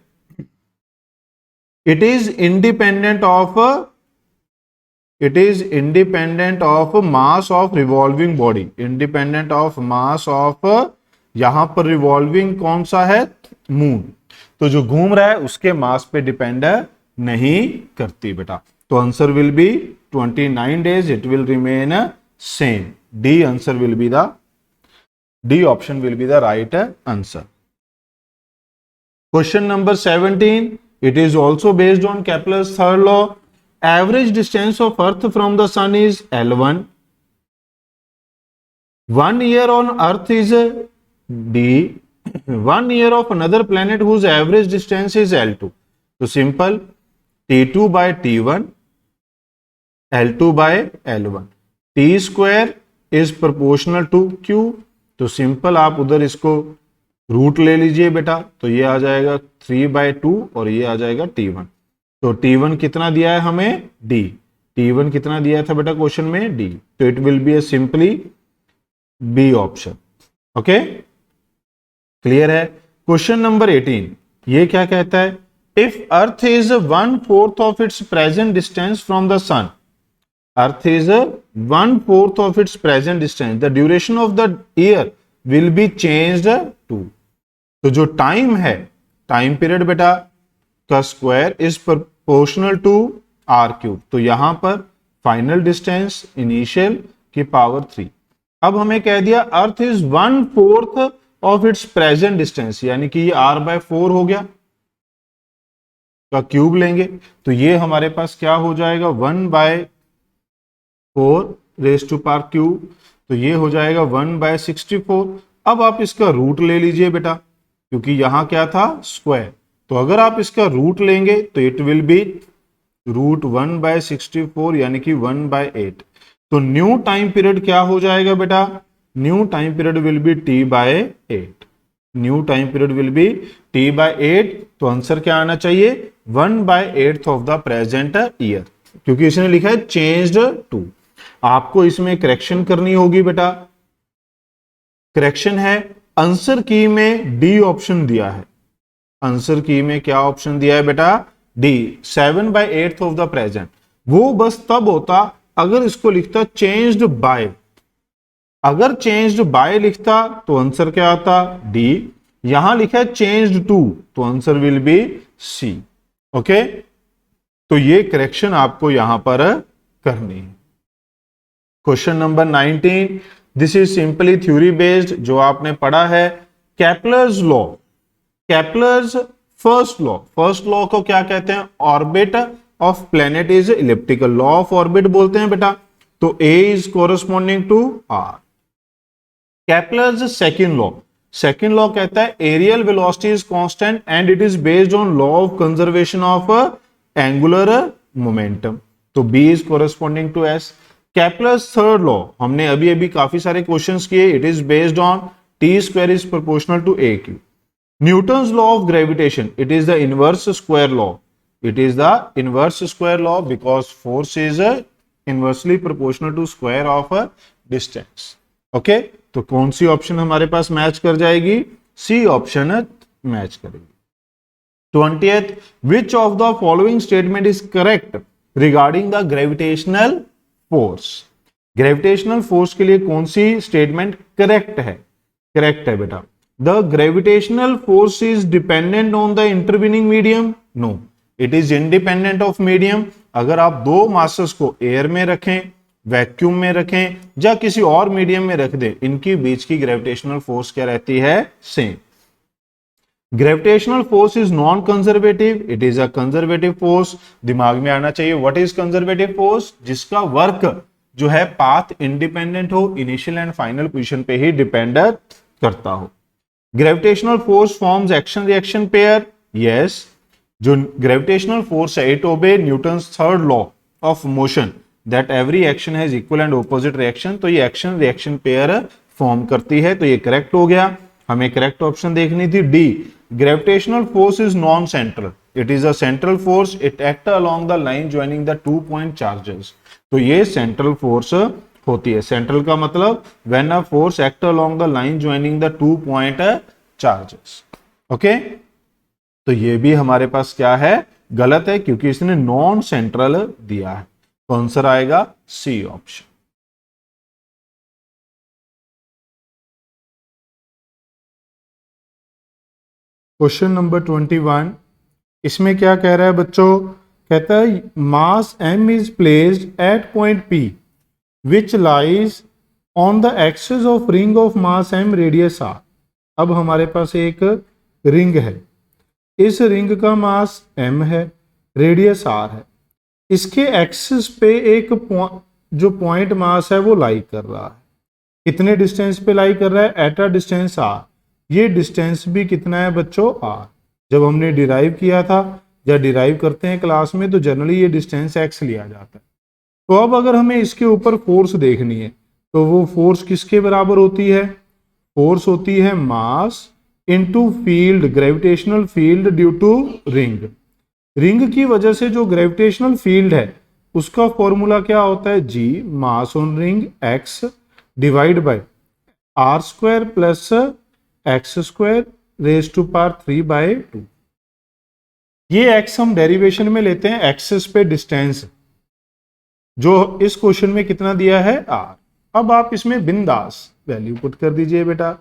it is independent of mass of revolving body, independent of mass of, यहां पर रिवॉल्विंग कौन सा है, मून, तो जो घूम रहा है उसके मास पे डिपेंड नहीं करती बेटा। तो answer will B 29 days, it will remain same, D answer will be the, D option will be the right answer. Question number 17, it is also based on Kepler's third law. Average distance of Earth from the Sun is L1. 1 year on Earth is D. 1 year of another planet whose average distance is L2. So simple, T2 by T1, L2 by L1. T square is proportional to Q. तो simple आप उधर इसको root ले लीजिए बेटा, तो ये आ जाएगा 3/2 और ये आ जाएगा T1। तो T1 कितना दिया है हमें, D, T1 कितना दिया था बेटा क्वेश्चन में, D, तो it will be A simply B option. Okay, clear है। क्वेश्चन नंबर 18, ये क्या कहता है, if earth is 1/4 of its present distance from the sun, earth is 1/4 of its present distance, the duration of the year will be changed to. तो जो time है, time period बेटा का square is proportional to R cube, तो यहां पर final distance initial की power 3। अब हमें कह दिया अर्थ is 1/4 of its present distance, यानी कि ये r/4 हो गया, का क्यूब लेंगे तो ये हमारे पास क्या हो जाएगा, 1/4 रेज टू पावर क्यूब, तो ये हो जाएगा 1/64। अब आप इसका रूट ले लीजिए बेटा, क्योंकि यहां क्या था, स्क्वायर, तो अगर आप इसका रूट लेंगे तो इट विल बी रूट 1/64 यानी कि 1/8। तो न्यू टाइम पीरियड क्या हो जाएगा बेटा, new time period will be T/8, new time period will be T/8। तो आंसर क्या आना चाहिए, 1/8 ऑफ द प्रेजेंट ईयर, क्योंकि इसने लिखा है चेंज्ड टू। आपको इसमें करेक्शन करनी होगी बेटा, करेक्शन है, आंसर की में डी ऑप्शन दिया है, आंसर की में क्या ऑप्शन दिया है बेटा, डी, 7/8 ऑफ द प्रेजेंट। वो बस तब होता अगर इसको लिखता चेंज्ड बाय, अगर चेंज्ड बाय लिखता तो आंसर क्या आता, डी, यहां लिखा है चेंज्ड टू, तो answer will be C. Okay, तो ये करेक्शन आपको यहां पर करनी है। Question number 19, this is simply theory based, जो आपने पढ़ा है Kepler's law, Kepler's first law, first law को क्या कहते हैं, orbit of planet is elliptical, law of orbit बोलते हैं बेटा, तो ए is corresponding to R. Kepler's second law, second law कहता है areal velocity is constant and it is based on law of conservation of angular momentum, तो B is corresponding to S. Kepler's third law, हमने अभी अभी काफी सारे questions किए, it is based on T square is proportional to A cube. Newton's law of gravitation, it is the inverse square law, it is the inverse square law because force is inversely proportional to square of distance. Okay, तो कौन C option हमारे पास match कर जाएगी, C option match करेगी। 20th, which of the following statement is correct regarding the gravitational force? Gravitational force के लिए कौन सी स्टेटमेंट करेक्ट है, करेक्ट है बेटा, the gravitational force is dependent on the intervening medium, no, it is independent of medium. अगर आप दो मासेस को एयर में रखें, वैक्यूम में रखें या किसी और मीडियम में रख दें, इनकी बीच की ग्रेविटेशनल फोर्स क्या रहती है, same. Gravitational force is non conservative, it is a conservative force. दिमाग में आना चाहिए व्हाट इज कंजर्वेटिव फोर्स, जिसका वर्क जो है पाथ इंडिपेंडेंट हो, इनिशियल एंड फाइनल पोजीशन पे ही डिपेंड करता हो। Gravitational force forms action reaction pair, yes. जो ग्रेविटेशनल फोर्स है it obey Newton's third law of motion that every action has equal and opposite reaction. तो ये action reaction pair form करती है, तो ये करेक्ट हो गया। हमें करेक्ट ऑप्शन देखनी थी D, gravitational force is non central, it is a central force, it act along the line joining the 2 point charges. तो ये सेंट्रल फोर्स होती है। सेंट्रल का मतलब when a force act along the line joining the 2 point charges. Okay, तो ये भी हमारे पास क्या है, गलत है, क्योंकि इसने नॉन सेंट्रल दिया है। तो आंसर आएगा सी ऑप्शन। क्वेश्चन नंबर 21, इसमें क्या कह रहा है बच्चों, कहता है मास m is placed at point P which lies on the axis of ring of mass m radius r। अब हमारे पास एक रिंग है, इस रिंग का मास m है, रेडियस r है, इसके एक्सिस पे एक जो पॉइंट मास है वो लाई कर रहा है। कितने डिस्टेंस पे लाई कर रहा है, एट अ डिस्टेंस r। ये डिस्टेंस भी कितना है बच्चों, r। जब हमने डिराइव किया था या डिराइव करते हैं क्लास में तो जनरली ये डिस्टेंस x लिया जाता है। तो अब अगर हमें इसके ऊपर फोर्स देखनी है तो वो फोर्स किसके बराबर होती है, फोर्स होती है mass into field, gravitational field due to ring. Ring की वजह से जो ग्रेविटेशनल फील्ड है उसका फॉर्मूला क्या होता है, G mass on ring x divide by are square plus x square raise to power 3/2। ये x हम डेरिवेशन में लेते हैं एक्सिस पे डिस्टेंस, जो इस क्वेश्चन में कितना दिया है r। अब आप इसमें बिंदास वैल्यू पुट कर दीजिए बेटा,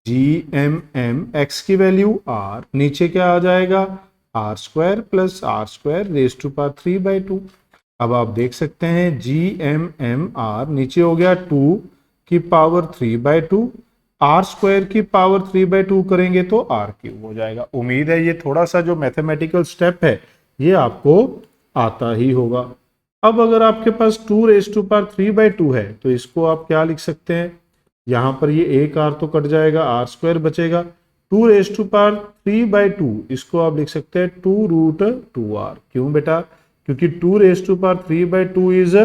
GMM x की वैल्यू r, नीचे क्या आ जाएगा r square plus r square raise to power 3/2। अब आप देख सकते हैं GMMR नीचे हो गया 2 की पावर 3/2, आर स्क्वायर की पावर 3/2 करेंगे तो आर क्यूब हो जाएगा। उम्मीद है ये थोड़ा सा जो मैथमेटिकल स्टेप है ये आपको आता ही होगा। अब अगर आपके पास 2 रेज टू पावर 3/2 है तो इसको आप क्या लिख सकते हैं, यहां पर ये एक आर तो कट जाएगा, आर स्क्वायर बचेगा, 2 रेज टू पावर 3/2 इसको आप लिख सकते हैं 2√2r। क्यों बेटा, क्योंकि 2 raise to power 3/2 is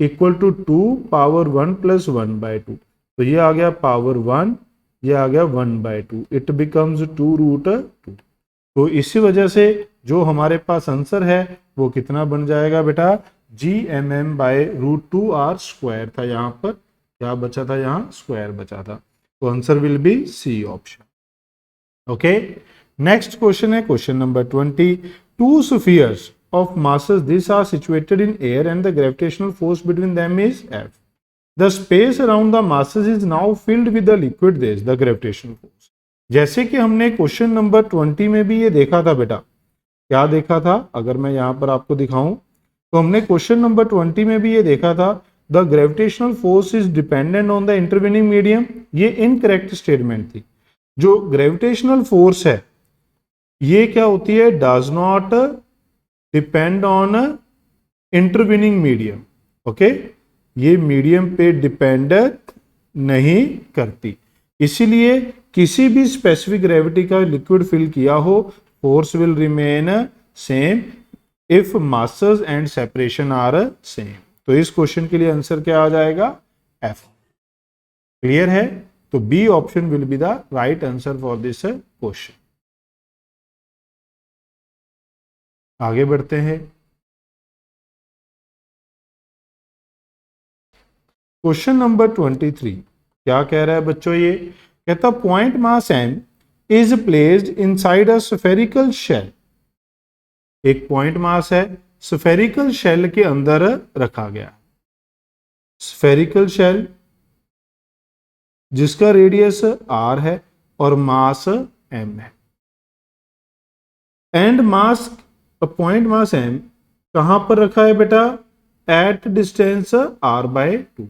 equal to 2 power 1 plus 1/2। तो ये आ गया पावर 1, ये आ गया 1/2, इट बिकम्स 2√2। तो इसी वजह से जो हमारे पास आंसर है वो कितना बन जाएगा बेटा, GMM/√2r स्क्वायर था, यहाँ पर क्या बचा था, यहाँ स्क्वायर बचा था। तो answer will be C option. Okay, next question है question number 20, two spheres of masses these are situated in air and the gravitational force between them is F. The space around the masses is now filled with the liquid there is the gravitational force. जैसे कि हमने question number 20 में भी ये देखा था बेटा, क्या देखा था, अगर मैं यहाँ पर आपको दिखाऊं तो हमने क्वेश्चन नंबर 20 में भी ये देखा था, the gravitational force is dependent on the intervening medium. ये इनकरेक्ट स्टेटमेंट थी। जो ग्रेविटेशनल फोर्स है ये क्या होती है, does not depend on intervening medium. Okay, ये मीडियम पे डिपेंड नहीं करती, इसीलिए किसी भी स्पेसिफिक ग्रेविटी का लिक्विड फिल किया हो force will remain same if masses and separation are same. तो इस क्वेश्चन के लिए आंसर क्या आ जाएगा, एफ। क्लियर है, तो B option will be the right answer for this question. आगे बढ़ते हैं, क्वेश्चन नंबर 23 क्या कह रहा है बच्चों, ये कहता point mass m is placed inside a spherical shell. एक पॉइंट मास है स्फेरिकल शेल के अंदर रखा गया, स्फेरिकल शेल जिसका रेडियस r है और मास m है, and mass point mass m कहां पर रखा है बेटा, at distance r/2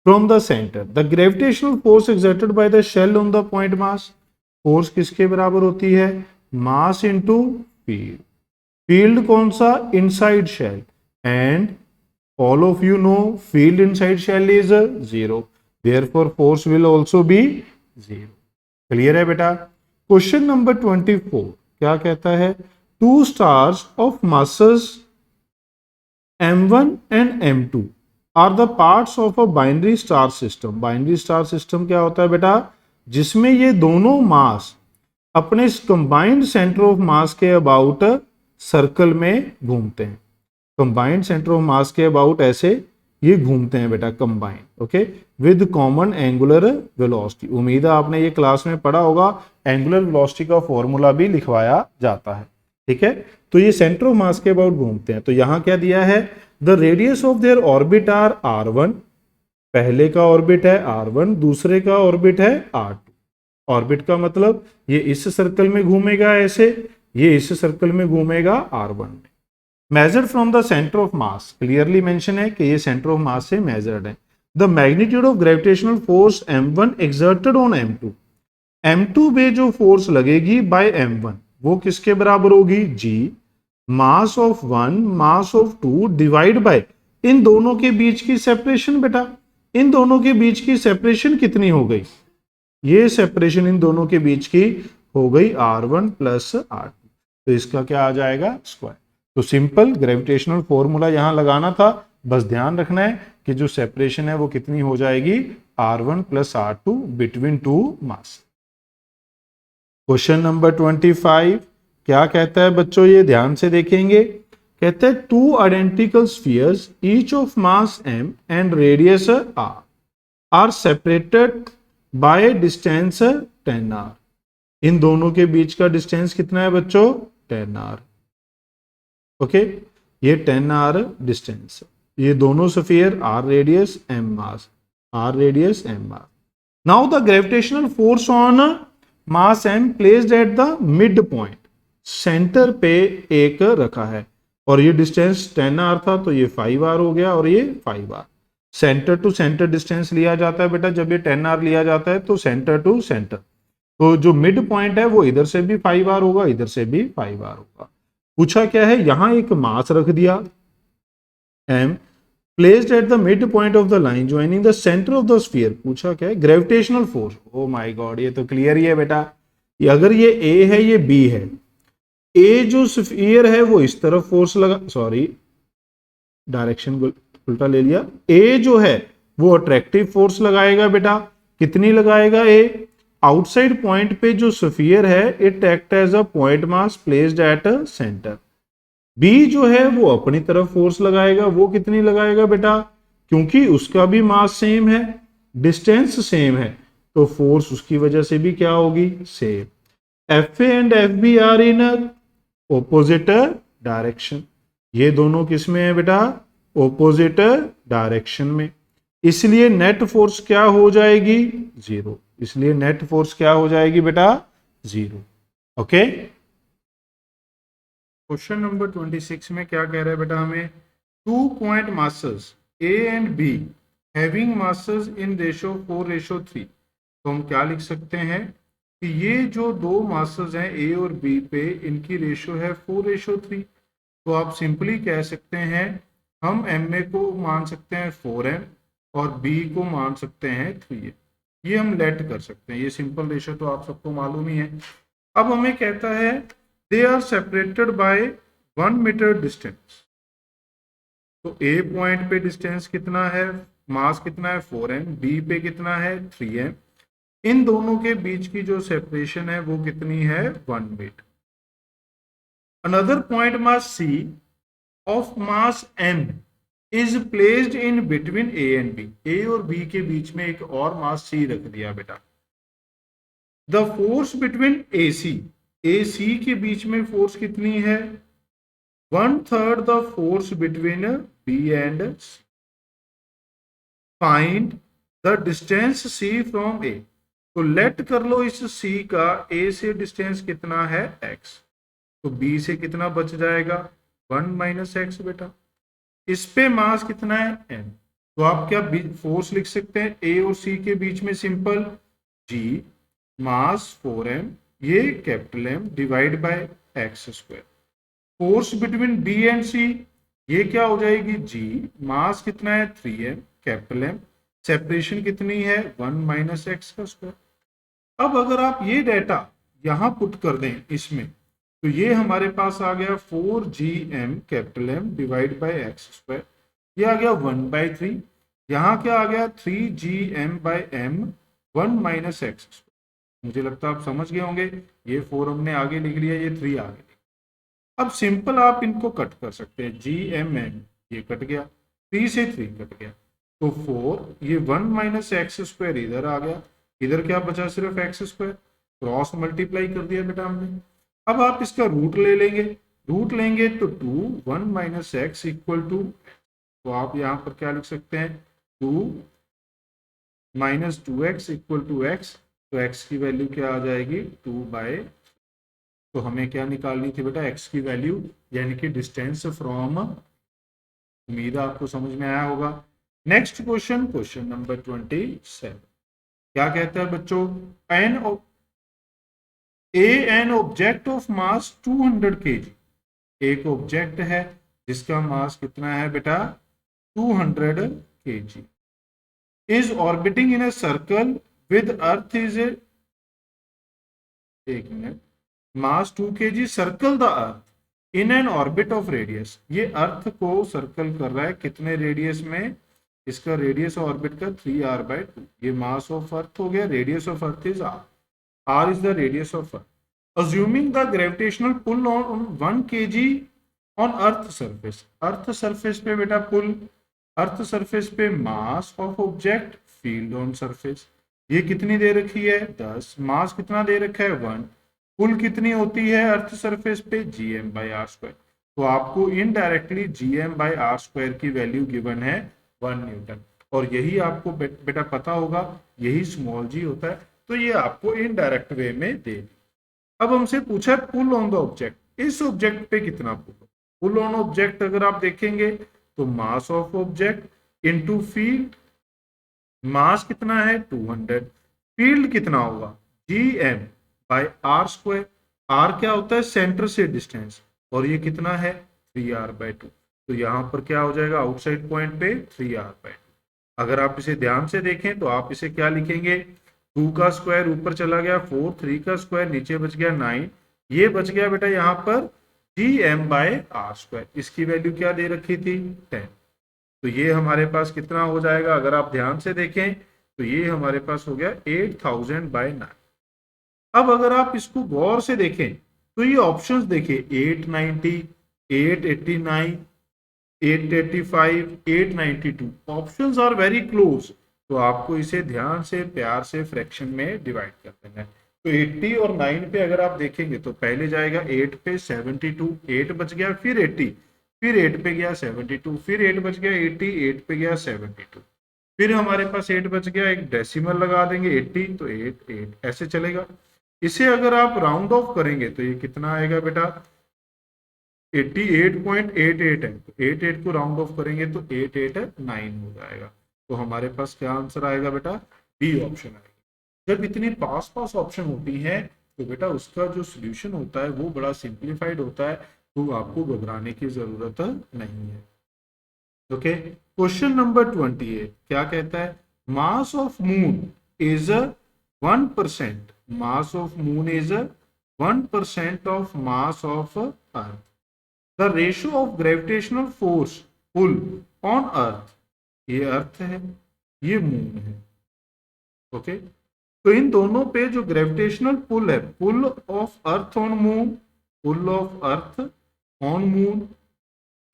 from the center. The gravitational force exerted by the shell on the point mass force किसके बराबर होती है? Mass into field. फील्ड कौन सा? Inside shell, and all of you know field inside shell is 0, therefore force will also be 0। Clear है बेटा? Question number 24 क्या कहता है? Two stars of masses M1 and M2 are the parts of a binary star system. Binary star system क्या होता है बेटा? जिसमें ये दोनों मास अपने कंबाइंड सेंटर ऑफ मास के अबाउट सर्कल में घूमते हैं। कंबाइंड सेंटर ऑफ मास के अबाउट ऐसे ये घूमते हैं बेटा, combined, okay, with common angular velocity. उम्मीद है आपने ये क्लास में पढ़ा होगा, एंगुलर वेलोसिटी का फॉर्मूला भी लिखवाया जाता है, ठीक है। तो ये सेंटर ऑफ मास के अबाउट घूमते हैं। तो यहां क्या दिया है? The radius of their orbit are r1, पहले का ऑर्बिट है r1, दूसरे का ऑर्बिट है r2। ऑर्बिट का मतलब ये इस सर्कल में घूमेगा ऐसे, ये इस सर्कल में घूमेगा r1 में। Measured from the centre of mass, clearly mention है कि ये सेंटर ऑफ मास से मेजर्ड है। The magnitude of gravitational force m1 exerted on m2, m2 पे जो फोर्स लगेगी बाय m1 वो किसके बराबर होगी? g, mass of 1 mass of 2 divide by इन दोनों के बीच की सेपरेशन। बेटा इन दोनों के बीच की सेपरेशन कितनी हो गई? ये सेपरेशन इन दोनों के बीच की हो गई r1 प्लस r2, तो इसका क्या आ जाएगा? स्क्वायर। तो सिंपल ग्रेविटेशनल फॉर्मूला यहां लगाना था, बस ध्यान रखना है कि जो सेपरेशन है वो कितनी हो जाएगी? r1 plus r2 between two mass. Question number 25 क्या कहता है बच्चों? ये ध्यान से देखेंगे। कहते हैं two identical spheres each of mass m and radius r are separated by distance 10r। इन दोनों के बीच का डिस्टेंस कितना है बच्चों? 10r, ओके, ये 10r डिस्टेंस। ये दोनों sphere r radius m mass, r radius m mass. Now the gravitational force on mass m placed at the mid point, centre पे एक रखा है, और ये डिस्टेंस 10r था तो ये 5r हो गया और ये 5r। Centre to centre distance लिया जाता है बेटा जब ये 10r लिया जाता है, तो सेंटर टू सेंटर, तो जो मिड पॉइंट है वो इधर से भी 5r होगा, इधर से भी 5r होगा। पूछा क्या है? यहां एक मास रख दिया m placed at the mid point of the line joining the centre of the sphere. पूछा क्या है? Gravitational force. Oh my God, ये तो क्लियर ही है बेटा। अगर ये a है ये b है, a जो स्फीयर है वो इस तरफ फोर्स लगा, सॉरी डायरेक्शन उल्टा ले लिया, a जो है वो अट्रैक्टिव फोर्स लगाएगा बेटा। कितनी लगाएगा? a आउटसाइड पॉइंट पे जो स्फीयर है it act as a point mass placed at centre. B जो है वो अपनी तरफ फोर्स लगाएगा, वो कितनी लगाएगा बेटा? क्योंकि उसका भी मास सेम है, डिस्टेंस सेम है, तो फोर्स उसकी वजह से भी क्या होगी? Same. FA and FB are in opposite direction. ये दोनों किस में है बेटा? ऑपोजिट डायरेक्शन में। इसलिए नेट फोर्स क्या हो जाएगी? 0। इसलिए नेट फोर्स क्या हो जाएगी बेटा? 0। ओके। क्वेश्चन नंबर 26 में क्या कह रहा है बेटा हमें? 2 point masses A and B having masses in ratio 4:3। तो हम क्या लिख सकते हैं कि ये जो दो मासेस हैं A और B पे, इनकी रेशो है 4:3। तो आप सिंपली कह सकते हैं हम MA को मान सकते हैं 4M और B को मान सकते हैं 3M। ये हम लेट कर सकते हैं, ये सिंपल रेशो तो आप सबको मालूम ही है। अब हमें कहता है they are separated by 1 metre distance. तो A पॉइंट पे डिस्टेंस कितना है? मास कितना है? 4M। B पे कितना है? 3M। इन दोनों के बीच की जो सेपरेशन है वो कितनी है? 1 metre. Another point mass C of mass M is placed in between A and B। A और B के बीच में एक और मास C रख दिया बेटा। द फोर्स बिटवीन AC के बीच में फोर्स कितनी है? 1/3 the force between B and C। Find the distance C from A। तो लेट कर लो इस C का A से डिस्टेंस कितना है? X। तो B से कितना बच जाएगा? 1 - x बेटा। इस पे मास कितना है? M। तो आप क्या फोर्स लिख सकते हैं A और C के बीच में? सिंपल G मास 4m, ये capital M divide by x square. Force between B and C, ये क्या हो जाएगी जी, मास कितना है 3m कैपिटल M, सेपरेशन कितनी है 1 माइनस एक्स का स्क्वायर। अब अगर आप ये डेटा यहां पुट कर दें इसमें, तो ये हमारे पास आ गया 4gm capital M divide by x square, ये आ गया 1/3, यहाँ क्या आ गया 3gm by m 1 minus x square. मुझे लगता है आप समझ गए होंगे, ये 4 हमने आगे लिख लिया, ये 3 आगे लिख। अब सिंपल आप इनको कट कर सकते हैं, gmm ये कट गया, 3 से 3 कट गया, तो 4, ये 1 माइनस एक्स स्क्वायर इधर आ गया, इधर क्या बचा सिर्फ एक्स स्क्वायर, क्रॉस मल्टीप्लाई कर दिया बेटा हमने। अब आप इसका रूट ले लेंगे, रूट लेंगे तो 2 1 माइनस एक्स इक्वल टू, तो आप यहाँ पर क्या लिख सकते हैं 2 minus 2x equal to x, तो x की वैल्यू क्या आ जाएगी 2/, तो हमें क्या निकालनी थी बेटा x की वैल्यू, यानी कि डिस्टेंस फ्रॉम, उम्मीद है आपको समझ में आया होगा। नेक्स्ट क्वेश्चन, क्वेश्चन नंबर 27, क्या कहता है बच्चों, an object of mass 200 kg, एक ऑब्जेक्ट है जिसका मास कितना है बेटा 200 kg, is orbiting in a circle with earth is, एक minute, mass 2 kg, circle the earth in an orbit of radius, ये अर्थ को सर्कल कर रहा है कितने रेडियस में, इसका रेडियस ऑर्बिट का 3r/2, ये मास ऑफ अर्थ हो गया, radius of earth is r is the radius of earth, assuming the gravitational pull on 1 kg on earth surface, earth surface पे बेटा पुल, अर्थ सरफेस पे मास of object, field on surface, ये कितनी दे रखी है 10, मास कितना दे रखा है 1, पुल कितनी होती है अर्थ सरफेस पे gm/r², तो आपको इनडायरेक्टली gm/r² की वैल्यू गिवन है 1 न्यूटन, और यही आपको बेटा पता होगा, यही स्मॉल g होता है, तो ये आपको इनडायरेक्ट वे में दे। अब हमसे पूछा है पुल ऑन द ऑब्जेक्ट, इस ऑब्जेक्ट पे कितना पुल ऑन ऑब्जेक्ट, अगर आप देखेंगे तो mass of object into field, mass कितना है 200, फील्ड कितना होगा gm/r², r क्या होता है सेंटर से डिस्टेंस, और ये कितना है 3r/2, तो यहां पर क्या हो जाएगा आउटसाइड पॉइंट पे 3r/2। अगर आप इसे ध्यान से देखें तो आप इसे क्या लिखेंगे, 2 का स्क्वायर ऊपर चला गया 4, 3 का स्क्वायर नीचे बच गया 9, ये बच गया बेटा यहाँ पर gm/r², इसकी वैल्यू क्या दे रखी थी 10, तो ये हमारे पास कितना हो जाएगा, अगर आप ध्यान से देखें तो ये हमारे पास हो गया 8000/9। अब अगर आप इसको गौर से देखें तो ये ऑप्शंस देखिए 890, 889, 885, 892, ऑप्शंस आर वेरी क्लोज, तो आपको इसे ध्यान से प्यार से फ्रैक्शन में डिवाइड कर देना है। तो 80 और 9 पे अगर आप देखेंगे तो पहले जाएगा 8 पे 72, 8 बच गया, फिर 80, फिर 8 पे गया 72, फिर 8 बच गया 80, 8 पे गया 72, फिर हमारे पास 8 बच गया, एक डेसिमल लगा देंगे 80, तो 8 8 ऐसे चलेगा। इसे अगर आप राउंड ऑफ करेंगे तो ये कितना आएगा बेटा 88.88 है, तो 88 को राउंड ऑफ करेंगे तो 889 हो जाएगा, तो हमारे पास क्या आंसर आएगा बेटा बी ऑप्शन आएगा। जब इतनी पास पास ऑप्शन होती हैं तो बेटा उसका जो सोल्यूशन होता है वो बड़ा सिंप्लीफाइड होता है, तो आपको घबराने की जरूरत नहीं है। ओके, क्वेश्चन नंबर 28 क्या कहता है, mass of moon is 1%, mass of moon is 1% of mass of earth, the ratio of gravitational force pull on earth, ये अर्थ है ये मून है, ओके, तो इन दोनों पे जो ग्रेविटेशनल पुल है, pull of earth on moon, pull of earth on moon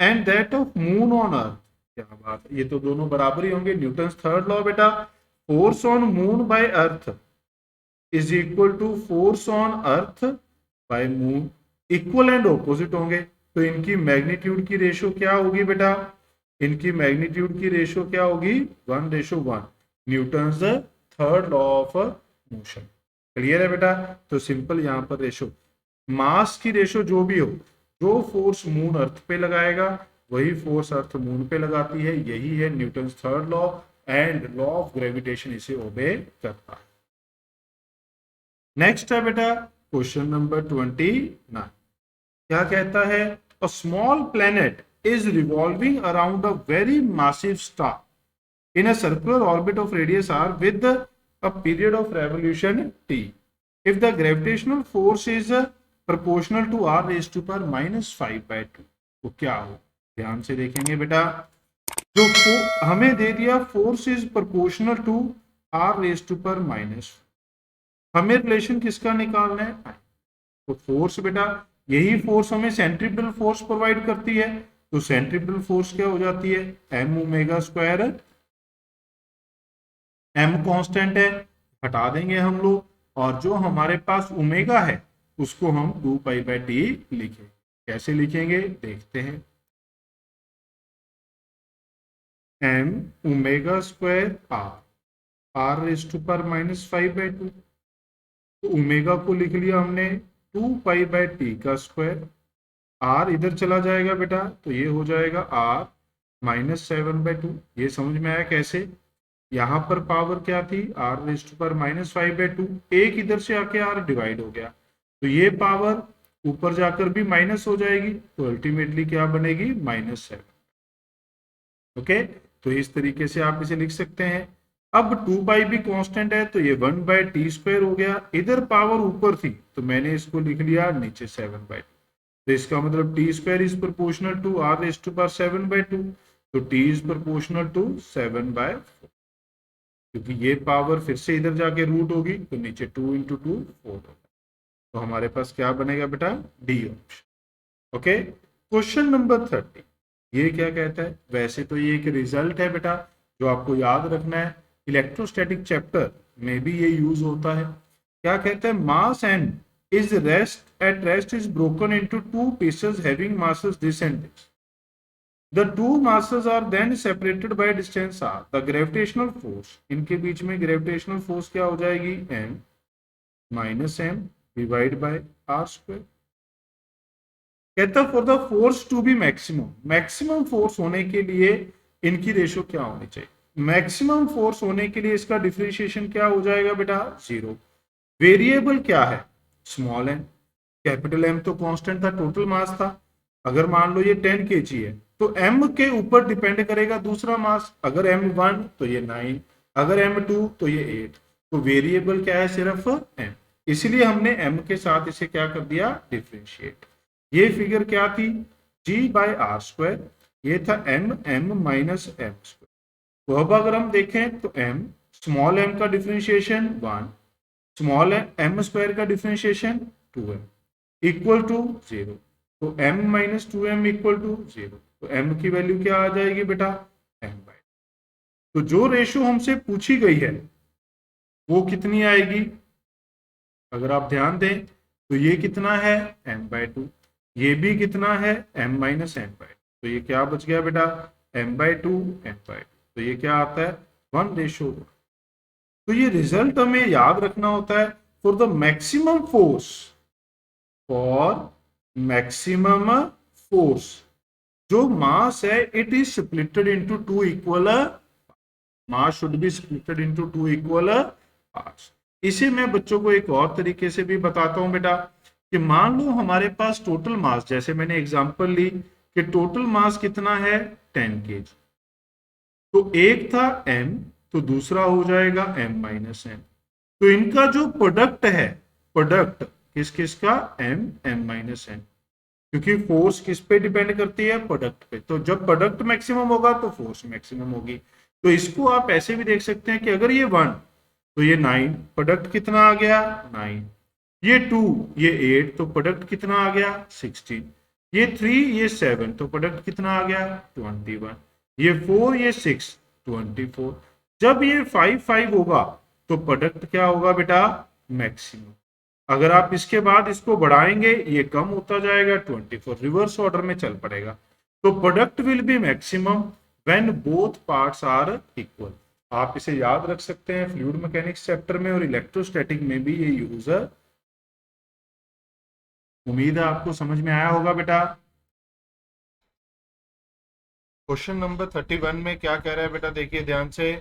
and that of moon on earth, क्या बात है, ये तो दोनों बराबर ही होंगे, न्यूटन्स थर्ड लॉ बेटा, force on moon by earth is equal to force on earth by moon, equal and opposite होंगे, तो इनकी मैग्नीट्यूड की रेशियो क्या होगी बेटा, इनकी मैग्नीट्यूड की रेशियो क्या होगी 1:1, Newton's third law of motion. Clear है बेटा, तो सिंपल यहाँ पर रेशियो, मास की रेशियो जो भी हो, जो फोर्स मून अर्थ पे लगाएगा वही फोर्स अर्थ मून पे लगाती है, यही है Newton's third law, and law of gravitation इसे ओबे करता है। नेक्स्ट है बेटा क्वेश्चन नंबर 29। क्या कहता है? A small planet is revolving around a very massive star in a circular orbit of radius r with a period of revolution t. If the gravitational force is proportional to r raised to power -5/2, तो क्या हो? ध्यान से देखेंगे बेटा। जो हमें दे दिया force is proportional to r raise to power minus, हमें रिलेशन किसका निकालना है? तो फोर्स बेटा, यही फोर्स हमें सेंट्रीपिटल फोर्स प्रोवाइड करती है। तो सेंट्रीपिटल फोर्स क्या हो जाती है? M omega square. M constant है, हटा देंगे हम लोग, और जो हमारे पास ओमेगा है उसको हम 2 पाई/टी लिखेंगे। कैसे लिखेंगे देखते हैं। M omega square r raise to power -5/2। तो ओमेगा को लिख लिया हमने 2 पाई/टी का स्क्वायर। आर इधर चला जाएगा बेटा, तो ये हो जाएगा आर -7/2। ये समझ में आया कैसे? यहां पर पावर क्या थी? Are raise to power -5/2। एक इधर से आके आर डिवाइड हो गया, तो ये पावर ऊपर जाकर भी माइनस हो जाएगी, तो अल्टीमेटली क्या बनेगी? -7। ओके, तो इस तरीके से आप इसे लिख सकते हैं। अब 2 पाई भी कांस्टेंट है, तो ये 1/t² हो गया। इधर पावर ऊपर थी तो मैंने इसको लिख लिया नीचे 7/2। तो इसका मतलब t² is proportional to r raise to power 7/2। तो t इज प्रोपोर्शनल टू 7/4, क्योंकि ये पावर फिर से इधर जाके रूट होगी, तो नीचे 2 × 2 4 होगा। तो हमारे पास क्या बनेगा बेटा? D option. Okay, question number 30। ये क्या कहता है? वैसे तो ये एक रिजल्ट है बेटा जो आपको याद रखना है, इलेक्ट्रोस्टैटिक चैप्टर में भी ये यूज होता है। क्या कहता है? मास N is at rest is broken into two pieces having masses this and this. The two masses are then separated by distance r. The gravitational force, इनके बीच में gravitational force क्या हो जाएगी? m minus m divide by r square. कहता for the force to be maximum, maximum force होने के लिए इनकी रेशो क्या होनी चाहिए? मैक्सिमम फोर्स होने के लिए इसका डिफरेंशिएशन क्या हो जाएगा बेटा? 0। वेरिएबल क्या है? Small n. कैपिटल एम तो कांस्टेंट था, टोटल मास था। अगर मान लो ये 10 kg है, तो एम के ऊपर डिपेंड करेगा दूसरा मास। अगर m1 तो ये 9, अगर m2 तो ये 8। तो वेरिएबल क्या है? सिर्फ m। इसलिए हमने m के साथ इसे क्या कर दिया? डिफरेंशिएट। ये फिगर क्या थी? g/r²। ये था m माइनस m स्क्वायर। तो अब अगर हम देखें तो m, स्मॉल m का डिफरेंशिएशन 1, स्मॉल m स्क्वायर का डिफरेंशिएशन 2m इक्वल टू 0। तो m minus 2m equal to 0। तो m की वैल्यू क्या आ जाएगी बेटा? m/2। तो जो रेशो हमसे पूछी गई है वो कितनी आएगी? अगर आप ध्यान दें तो ये कितना है? m/2। ये भी कितना है? m minus m/2। तो ये क्या बच गया बेटा? m/2 m/2। तो ये क्या आता है? 1:1। तो ये रिजल्ट हमें याद रखना होता है। For the maximum force, for maximum force जो मास है, it is splitted into two equal, mass should be splitted into two equal parts. इसे मैं बच्चों को एक और तरीके से भी बताता हूं बेटा, कि मान लो हमारे पास टोटल मास, जैसे मैंने एग्जांपल ली कि टोटल मास कितना है? 10 kg। तो एक था m, तो दूसरा हो जाएगा m माइनस m। तो इनका जो प्रोडक्ट है, प्रोडक्ट किस किस का? m minus m। क्योंकि फोर्स किस पे डिपेंड करती है? प्रोडक्ट पे। तो जब प्रोडक्ट मैक्सिमम होगा तो फोर्स मैक्सिमम होगी। तो इसको आप ऐसे भी देख सकते हैं कि अगर ये 1 तो ये 9, प्रोडक्ट कितना आ गया? 9। ये 2, ये 8, तो प्रोडक्ट कितना आ गया? 16। ये 3, ये 7, तो प्रोडक्ट कितना आ गया? 21। ये 4, ये 6, 24। जब ये 5 होगा तो प्रोडक्ट क्या होगा बेटा? मैक्सिमम। अगर आप इसके बाद इसको बढ़ाएंगे ये कम होता जाएगा, 24 रिवर्स ऑर्डर में चल पड़ेगा। तो product will be maximum when both parts are equal. आप इसे याद रख सकते हैं फ्लूइड मैकेनिक्स चैप्टर में, और इलेक्ट्रोस्टैटिक में भी ये यूज है। उम्मीद है आपको समझ में आया होगा बेटा। क्वेश्चन नंबर 31 में क्या कह रहा है बेटा? देखिए ध्यान से।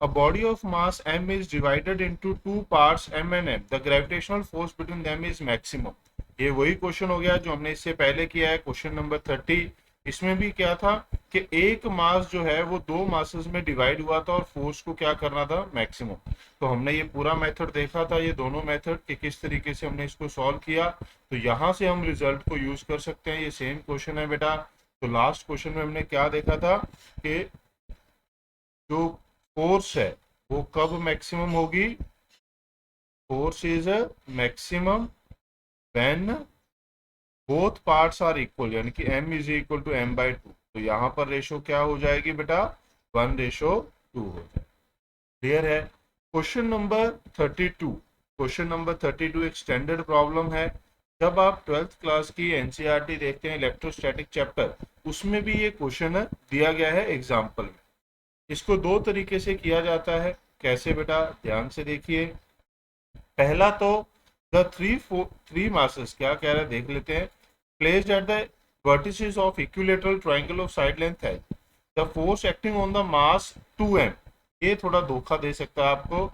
A body of mass m is divided into two parts m and n. The gravitational force between them is maximum. ये वही क्वेश्चन हो गया जो हमने इससे पहले किया है, क्वेश्चन नंबर 30। इसमें भी क्या था कि एक मास जो है वो दो मासेस में डिवाइड हुआ था और फोर्स को क्या करना था, मैक्सिमम। तो हमने ये पूरा मेथड देखा था, ये दोनों मेथड कि किस तरीके से हमने इसको सॉल्व किया। तो यहाँ से हम रिजल्ट को यूज कर सकते हैं। ये सेम क्वेश्चन है बेटा। तो लास्ट क्वेश्चन में हमने क्या देखा था कि जो फोर्स है वो कब मैक्सिमम होगी, force is maximum when both parts are equal, यानी कि m is equal to m/2। तो यहाँ पर रेशो क्या हो जाएगी बेटा, 1:2 हो जाएगी। क्लियर है। क्वेश्चन नंबर 32, क्वेश्चन नंबर 32 एक स्टैंडर्ड प्रॉब्लम है। जब आप 12th क्लास की एनसीईआरटी देखते हैं इलेक्ट्रोस्टैटिक चैप्टर, उसमें भी ये क्वेश्चन दिया गया है एग्जाम्पल में। इसको दो तरीके से किया जाता है। कैसे बेटा, ध्यान से देखिए। पहला तो द थ्री मासेस क्या कह रहा है देख लेते हैं। Placed at the vertices of equilateral triangle of side length है, the force acting on the mass 2m। ये थोड़ा धोखा दे सकता है आपको।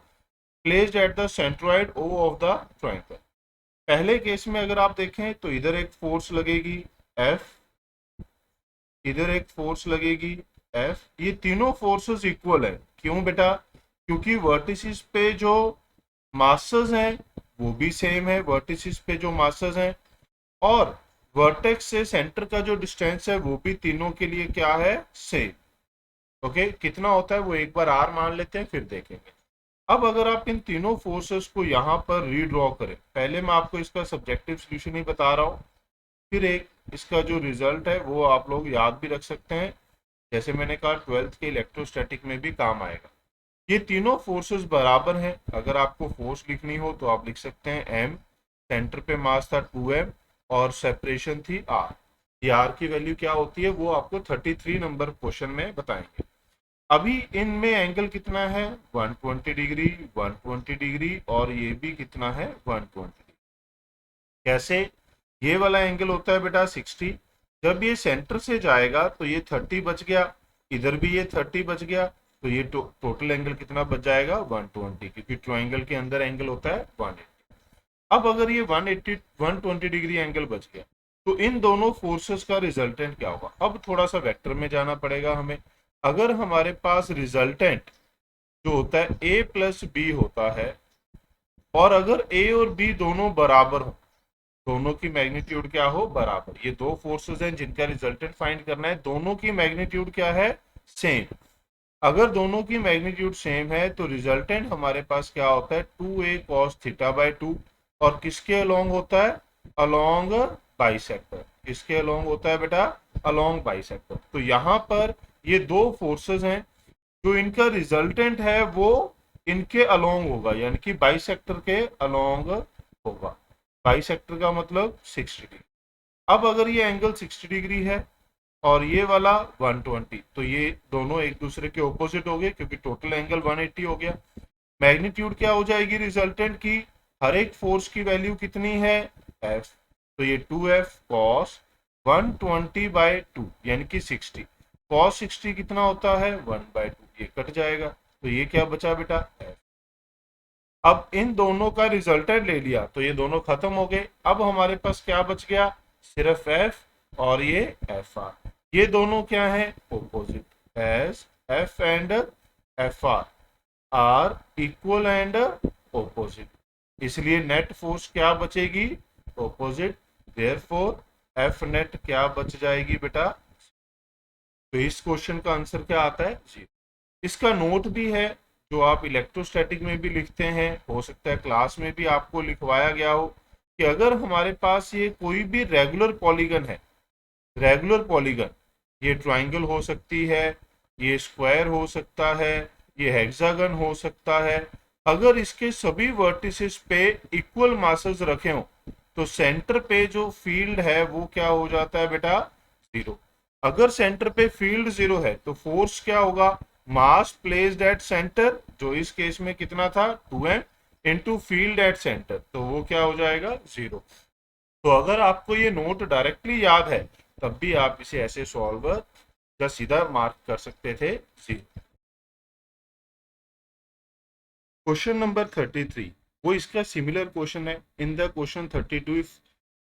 Placed at the centroid O of the triangle. पहले केस में अगर आप देखें तो इधर एक फोर्स लगेगी F, इधर एक फोर्स लगेगी F। ये तीनों फोर्सेस इक्वल है। क्यों बेटा, क्योंकि वर्टिसेस पे जो मासेस हैं वो भी सेम है, वर्टिसेस पे जो मासेस हैं, और वर्टेक्स से सेंटर का जो डिस्टेंस है वो भी तीनों के लिए क्या है, सेम। ओके, कितना होता है वो एक बार R मान लेते हैं, फिर देखेंगे। अब अगर आप इन तीनों फोर्सेस को यहाँ पर रीड्रॉ करें, पहले मैं आपको इसका सब्जेक्टिव सोल्यूशन ही बता रहा हूँ, फिर एक इसका जो रिजल्ट है वो आप लोग याद भी रख सकते हैं। जैसे मैंने कहा 12th के इलेक्ट्रोस्टैटिक में भी काम आएगा। ये तीनों फोर्सेस बराबर हैं। अगर आपको फोर्स लिखनी हो तो आप लिख सकते हैं m, सेंटर पे मास था 2m और सेपरेशन थी r। ये r की वैल्यू क्या होती है वो आपको 33 नंबर क्वेश्चन में बताएंगे। अभी इनमें एंगल कितना है, 120 डिग्री, 120 डिग्री, और ये भी कितना है, 120 डिग्री। कैसे, ये वाला एंगल होता है बेटा 60। जब ये सेंटर से जाएगा तो ये 30 बच गया, इधर भी ये 30 बच गया, तो ये टोटल एंगल कितना बच जाएगा, 120, क्योंकि ट्रायंगल के अंदर एंगल होता है 180। अब अगर ये 120 डिग्री एंगल बच गया तो इन दोनों फोर्सेस का रिजल्टेंट क्या होगा। अब थोड़ा सा वेक्टर में जाना पड़ेगा हमें। अगर हमारे पास रिजल्टेंट जो होता है a प्लस बी होता है, और अगर a और b दोनों बराबर हो, दोनों की मैग्नीट्यूड क्या हो, बराबर, ये दो फोर्सेस हैं जिनका रिजल्टेंट फाइंड करना है, दोनों की मैग्नीट्यूड क्या है, सेम। अगर दोनों की मैग्नीट्यूड सेम है तो रिजल्टेंट हमारे पास क्या होता है, 2a cos θ/2, और किसके अलोंग होता है, अलोंग बाइसेक्टर। किसके अलोंग होता है बेटा, अलोंग बाइसेक्टर। तो यहाँ पर ये दो फोर्सेस हैं, जो इनका रिजल्टेंट है वो इनके अलोंग होगा, यानी कि बाइसेक्टर के अलोंग होगा। बाइसेक्टर का मतलब 60 डिग्री। अब अगर ये एंगल 60 डिग्री है और ये वाला 120, तो ये दोनों एक दूसरे के ऑपोजिट हो गए, क्योंकि टोटल एंगल 180 हो गया। मैग्नीट्यूड क्या हो जाएगी रिजल्टेंट की, हर एक फोर्स की वैल्यू कितनी है, F। तो ये 2F cos 120/2 यानी कि 60। cos 60 कितना होता है, 1/2, ये कट जाएगा, तो ये क्या बचा बेटा, F। अब इन दोनों का रिजल्टेंट ले लिया तो ये दोनों खत्म हो गए। अब हमारे पास क्या बच गया, सिर्फ F और ये FR। ये दोनों क्या है, opposite, as F and FR are equal and opposite, इसलिए नेट फोर्स क्या बचेगी, ऑपोजिट। देयरफॉर F नेट क्या बच जाएगी बेटा। तो इस क्वेश्चन का आंसर क्या आता है, जी। इसका नोट भी है जो आप इलेक्ट्रोस्टैटिक में भी लिखते हैं, हो सकता है क्लास में भी आपको लिखवाया गया हो, कि अगर हमारे पास ये कोई भी रेगुलर पॉलीगन है, रेगुलर पॉलीगन, ये ट्राइंगल हो सकती है, ये स्क्वायर हो सकता है, ये हेक्सागन हो सकता है, अगर इसके सभी वर्टिसेस पे इक्वल मासेस रखे हो तो सेंटर पे जो फील्ड है वो क्या हो जाता है बेटा, जीरो। अगर सेंटर पे फील्ड जीरो है तो फोर्स क्या होगा, मास प्लेस्ड एट सेंटर, जो इस केस में कितना था 2m, into field at centre, तो वो क्या हो जाएगा, जीरो। तो अगर आपको ये नोट डायरेक्टली याद है तब भी आप इसे ऐसे सॉल्व या सीधा मार्क कर सकते थे, जीरो। क्वेश्चन नंबर 33 वो इसका सिमिलर क्वेश्चन है। In the question 32 if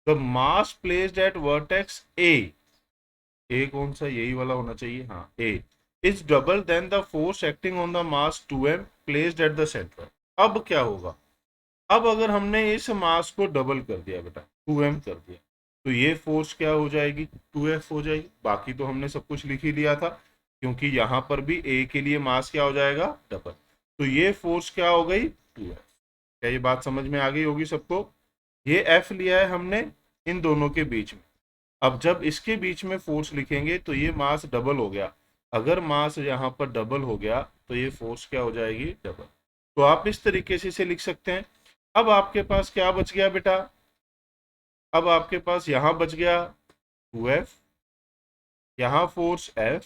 the mass placed at vertex A कौन सा, यही वाला होना चाहिए, हाँ A, is double than the force acting on the mass 2m placed at the centre. अब क्या होगा, अब अगर हमने इस मास को डबल कर दिया बेटा, 2m कर दिया, तो ये फोर्स क्या हो जाएगी, 2f हो जाएगी। बाकी तो हमने सब कुछ लिख ही दिया था, क्योंकि यहां पर भी a के लिए मास क्या हो जाएगा, डबल। तो ये फोर्स क्या हो गई, 2f। क्या ये बात समझ में आ गई होगी सबको। ये f लिया है हमने इन दोनों के बीच में। अब जब इसके बीच में फोर्स लिखेंगे तो ये मास डबल हो गया। अगर मास यहाँ पर डबल हो गया तो ये फोर्स क्या हो जाएगी, डबल। तो आप इस तरीके से इसे लिख सकते हैं। अब आपके पास क्या बच गया बेटा, अब आपके पास यहां बच गया 2f, यहाँ फोर्स f,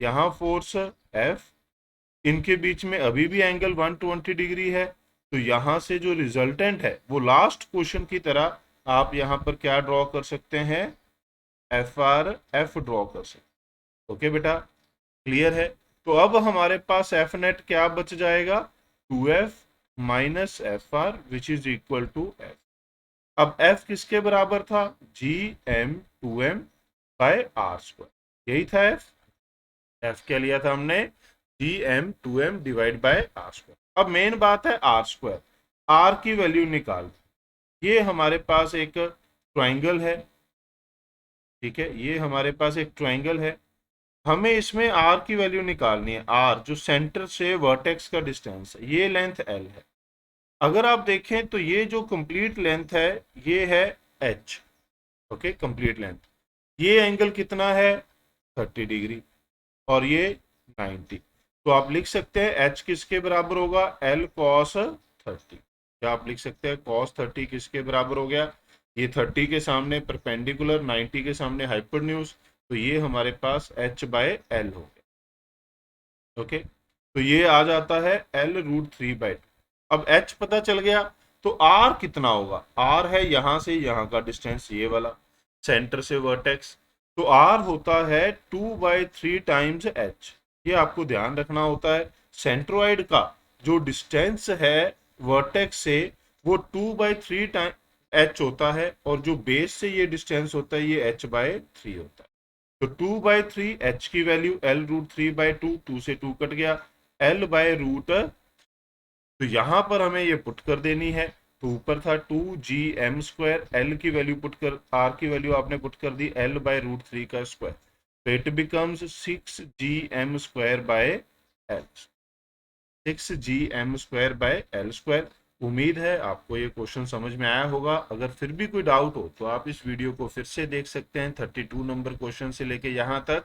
यहाँ फोर्स f, इनके बीच में अभी भी एंगल 120 डिग्री है। तो यहां से जो रिजल्टेंट है वो लास्ट क्वेश्चन की तरह आप यहां पर क्या ड्रॉ कर सकते हैं, एफ ड्रॉ कर सकते। ओके बेटा, क्लियर है। तो अब हमारे पास एफ नेट क्या बच जाएगा, 2f minus F R which is equal to F. अब f किसके बराबर था, G m 2m by are square, यही था f। f क्या लिया था हमने, G m 2m divide by are square. अब मेन बात है आर स्क्वायर, आर की वैल्यू निकाल। ये हमारे पास एक ट्राइंगल है, ठीक है, ये हमारे पास एक ट्राइंगल है। हमें इसमें आर की वैल्यू निकालनी है, आर जो सेंटर से वर्टेक्स का डिस्टेंस है, ये लेंथ एल है। अगर आप देखें तो ये जो कंप्लीट लेंथ है ये है एच, ओके, कंप्लीट लेंथ। ये एंगल कितना है, 30 डिग्री, और ये 90। तो आप लिख सकते हैं एच किसके बराबर होगा, एल कॉस 30। क्या आप लिख सकते हैं कॉस 30 किसके बराबर हो गया, ये 30 के सामने परपेंडिकुलर, 90 के सामने हाइपोटेन्यूज, तो ये हमारे पास एच बाय एल हो गया। ओके, तो ये आ जाता है एल रूट 3/2। अब एच पता चल गया, तो आर कितना होगा, आर है यहां से यहां का डिस्टेंस, ये वाला सेंटर से वर्टेक्स, तो आर होता है 2/3 टाइम्स एच। ये आपको ध्यान रखना होता है, सेंट्रोइड का जो डिस्टेंस है वर्टेक्स से वो 2/3 टाइम एच होता है, और जो बेस से ये डिस्टेंस होता है ये h/3 होता है। तो 2/3 एच की वैल्यू एल रूट 3/2, 2 से 2 कट गया, एल बाय रूट, तो यहां पर हमें ये पुट कर देनी है। तो ऊपर था 2gm², एल की वैल्यू पुट कर, आर की वैल्यू आपने पुट कर दी एल बाय रूट 3 का स्क्वायर, तो it becomes 6gm² by L, 6gm² bye L square. उम्मीद है आपको ये क्वेश्चन समझ में आया होगा। अगर फिर भी कोई डाउट हो तो आप इस वीडियो को फिर से देख सकते हैं, 32 नंबर क्वेश्चन से लेके यहाँ तक,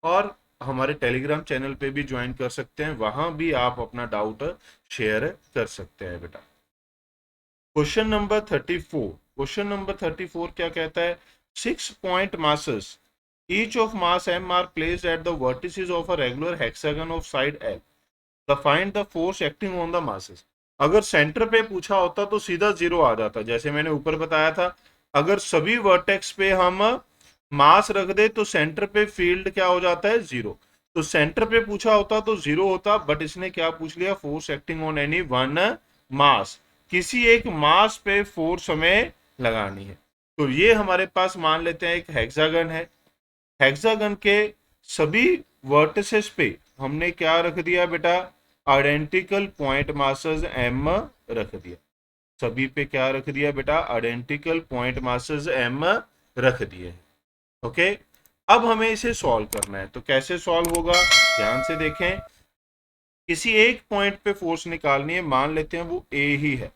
और हमारे टेलीग्राम चैनल पे भी ज्वाइन कर सकते हैं, वहां भी आप अपना डाउट शेयर कर सकते हैं बेटा। क्वेश्चन नंबर 34, क्वेश्चन नंबर 34 क्या कहता है, 6 point masses each of mass m are placed at the vertices of a regular hexagon of side L. The find the force acting on the masses. अगर centre पे पूछा होता तो सीधा 0 आ जाता, जैसे मैंने ऊपर बताया था। अगर सभी वर्टेक्स पे हम मास रख दे तो सेंटर पे फील्ड क्या हो जाता है, 0। तो सेंटर पे पूछा होता तो 0 होता, बट इसने क्या पूछ लिया, force acting on any one mass, किसी एक मास पे फोर्स हमें लगानी है। तो ये हमारे पास मान लेते हैं एक हेक्सागन है, हेक्सागन के सभी वर्टिसेस पे हमने क्या रख दिया बेटा, आइडेंटिकल पॉइंट मासेस m रख दिया। सभी पे क्या रख दिया बेटा, आइडेंटिकल पॉइंट मासेस m रख दिए। ओके, अब हमें इसे सॉल्व करना है, तो कैसे सॉल्व होगा, ध्यान से देखें। किसी एक पॉइंट पे फोर्स निकालनी है, मान लेते हैं वो ए ही है,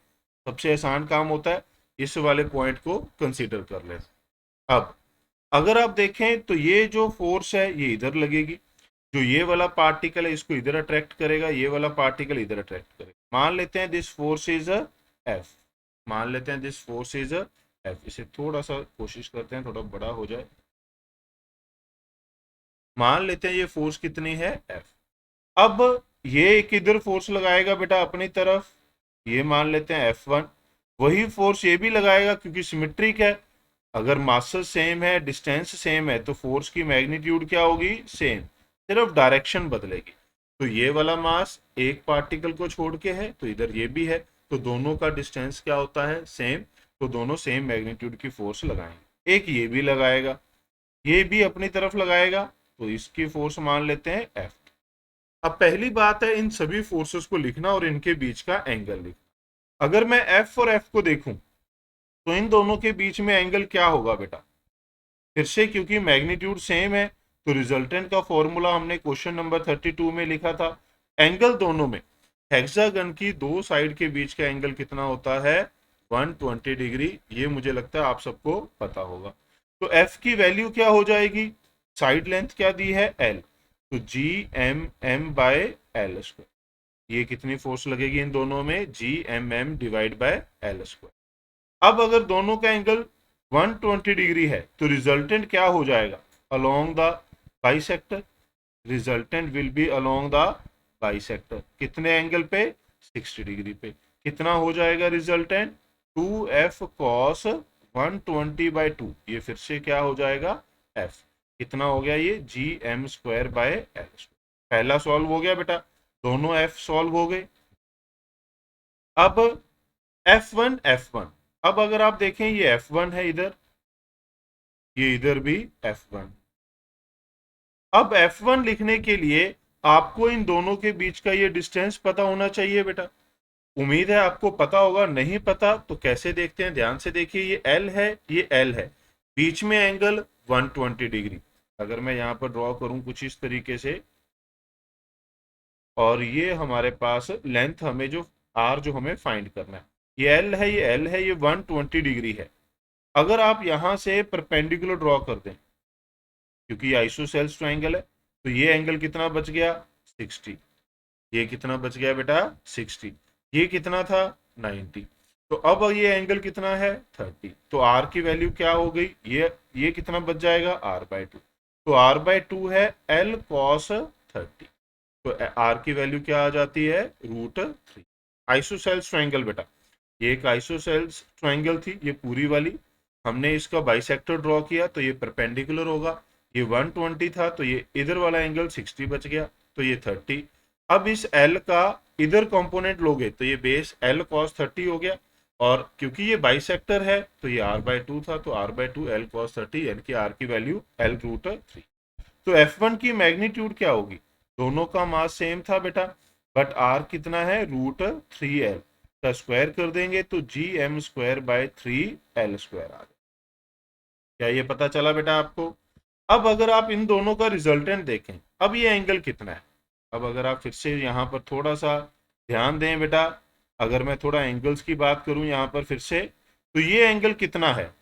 सबसे आसान काम होता है इस वाले पॉइंट को कंसीडर कर लें। अब अगर आप देखें तो ये जो फोर्स है ये इधर लगेगी, जो ये वाला पार्टिकल है इसको इधर अट्रैक्ट करेगा, ये वाला पार्टिकल इधर अट्रैक्ट करेगा। मान लेते हैं दिस फोर्स इज एफ, मान लेते हैं दिस फोर्स इज एफ। इसे थोड़ा सा कोशिश करते हैं थोड़ा बड़ा हो जाए। मान लेते हैं ये फोर्स कितनी है, एफ। अब ये किधर फोर्स लगाएगा बेटा, अपनी तरफ, ये मान लेते हैं F1। वही फोर्स ये भी लगाएगा क्योंकि सिमेट्रिक है। अगर मासेस सेम है, डिस्टेंस सेम है, तो फोर्स की मैग्नीट्यूड क्या होगी, सेम, सिर्फ डायरेक्शन बदलेगी। तो ये वाला मास एक पार्टिकल को छोड़ के है, तो इधर ये भी है, तो दोनों का डिस्टेंस क्या होता है, सेम। तो दोनों सेम मैग्नीट्यूड की फोर्स लगाएंगे। एक ये भी लगाएगा, ये भी अपनी तरफ लगाएगा, तो इसकी फोर्स मान लेते हैं F। अब पहली बात है इन सभी फोर्सेस को लिखना और इनके बीच का एंगल लिखना। अगर मैं F और F को देखूं तो इन दोनों के बीच में एंगल क्या होगा बेटा, फिर से क्योंकि मैग्नीट्यूड सेम है तो रिजल्टेंट का फॉर्मूला हमने क्वेश्चन नंबर 32 में लिखा था। एंगल दोनों में, हेक्सागन की दो साइड के बीच का एंगल कितना होता है, 120 डिग्री। ये मुझे लगता है आप सबको पता होगा। तो F की वैल्यू क्या हो जाएगी, साइड लेंथ क्या दी है L, तो G m m by L square. ये कितनी फोर्स लगेगी इन दोनों में, G m m divide by L square. अब अगर दोनों का एंगल 120 डिग्री है तो रिजल्टेंट क्या हो जाएगा, along the bisector. Resultant will be along the bisector. कितने एंगल पे, 60 डिग्री पे। कितना हो जाएगा रिजल्टेंट, 2f cos 120/2। ये फिर से क्या हो जाएगा, f। कितना हो गया ये, G m square by L square. पहला सॉल्व हो गया बेटा, दोनों f सॉल्व हो गए। अब F1 अब अगर आप देखें ये F1 है इधर, ये इधर भी F1। अब F1 लिखने के लिए आपको इन दोनों के बीच का ये डिस्टेंस पता होना चाहिए बेटा। उम्मीद है आपको पता होगा, नहीं पता तो कैसे देखते हैं, ध्यान से देखिए। ये L है, ये L है, बीच में एंगल 120 डिग्री। अगर मैं यहां पर ड्रॉ करूं कुछ इस तरीके से, और ये हमारे पास लेंथ हमें जो R जो हमें फाइंड करना है, ये L है, ये L है, ये 120 डिग्री है। अगर आप यहां से परपेंडिकुलर ड्रॉ कर दें, क्योंकि आइसोसेल्स ट्रायंगल है, तो ये एंगल कितना बच गया, 60। ये कितना बच गया बेटा, 60। ये कितना था, 90। तो अब ये एंगल कितना है, 30। तो R की वैल्यू क्या हो गई, ये कितना बच जाएगा, R/2। तो R/2 है L cos 30। तो R की वैल्यू क्या आ जाती है, √3। आइसोसेल्स ट्रायंगल बेटा, ये एक आइसोसेल्स ट्रायंगल थी, ये पूरी वाली। हमने इसका बाइसेक्टर ड्रॉ किया तो ये परपेंडिकुलर होगा। ये 120 था तो ये इधर वाला एंगल 60 बच गया, तो ये 30। अब इस L का इधर कंपोनेंट लोगे तो ये बेस L cos 30 हो गया, और क्योंकि ये बाइसेक्टर है तो ये R/2 था, तो R/2 L cos 30, यानी कि R की वैल्यू L√3। तो F1 की मैग्नीट्यूड क्या होगी, दोनों का मास सेम था बेटा, बट R कितना है, √3L का स्क्वायर कर देंगे तो GM²/3L² आ गया। क्या ये पता चला बेटा आपको। अब अगर आप इन दोनों का रिजल्टेंट देखें, अब ये एंगल कितना है। अब अगर आप फिर से यहाँ पर थोड़ा सा ध्यान दें बेटा, अगर मैं थोड़ा एंगल्स की बात करूं यहाँ पर फिर से, तो ये एंगल कितना है,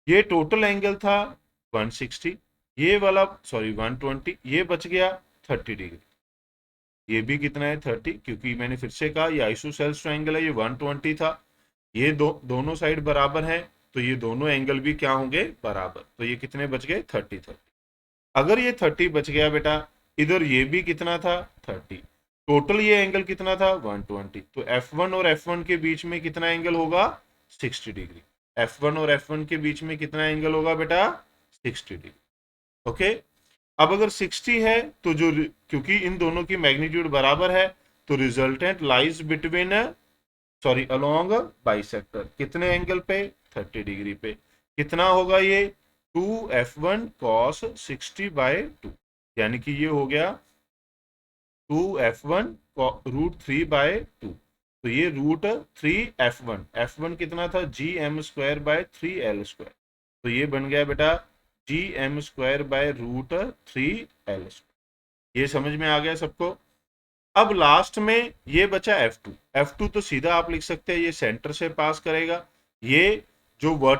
ये टोटल एंगल था 160, ये वाला सॉरी 120, ये बच गया 30 डिग्री। ये भी कितना है, 30, क्योंकि मैंने फिर से कहा ये आइसोसेल्स ट्रायंगल है, ये 120 था। ये दोनों साइड बराबर है, तो ये दोनों एंगल भी क्या होंगे, बराबर। तो ये कितने बच गए, 30। अगर ये 30 बच गया बेटा, इधर ये भी कितना था, 30, टोटल ये एंगल कितना था, 120। तो F1 और F1 के बीच में कितना एंगल होगा, 60 डिग्री। F1 और F1 के बीच में कितना एंगल होगा बेटा, 60 डिग्री। ओके। अब अगर 60 है तो जो, क्योंकि इन दोनों की मैग्नीट्यूड बराबर है, तो resultant lies between sorry along bisector. कितने एंगल पे, 30 डिग्री पे। कितना होगा ये, 2F1 cos 60/2, यानी कि ये हो गया 2F1 √3/2। तो ये √3F1 कितना था, GM²/3L²। तो ये बन गया बेटा GM²/√3L²। ये समझ में आ गया सबको। अब लास्ट में ये बचा F2 तो सीधा आप लिख सकते हैं ये सेंटर से पास करेगा। ये जो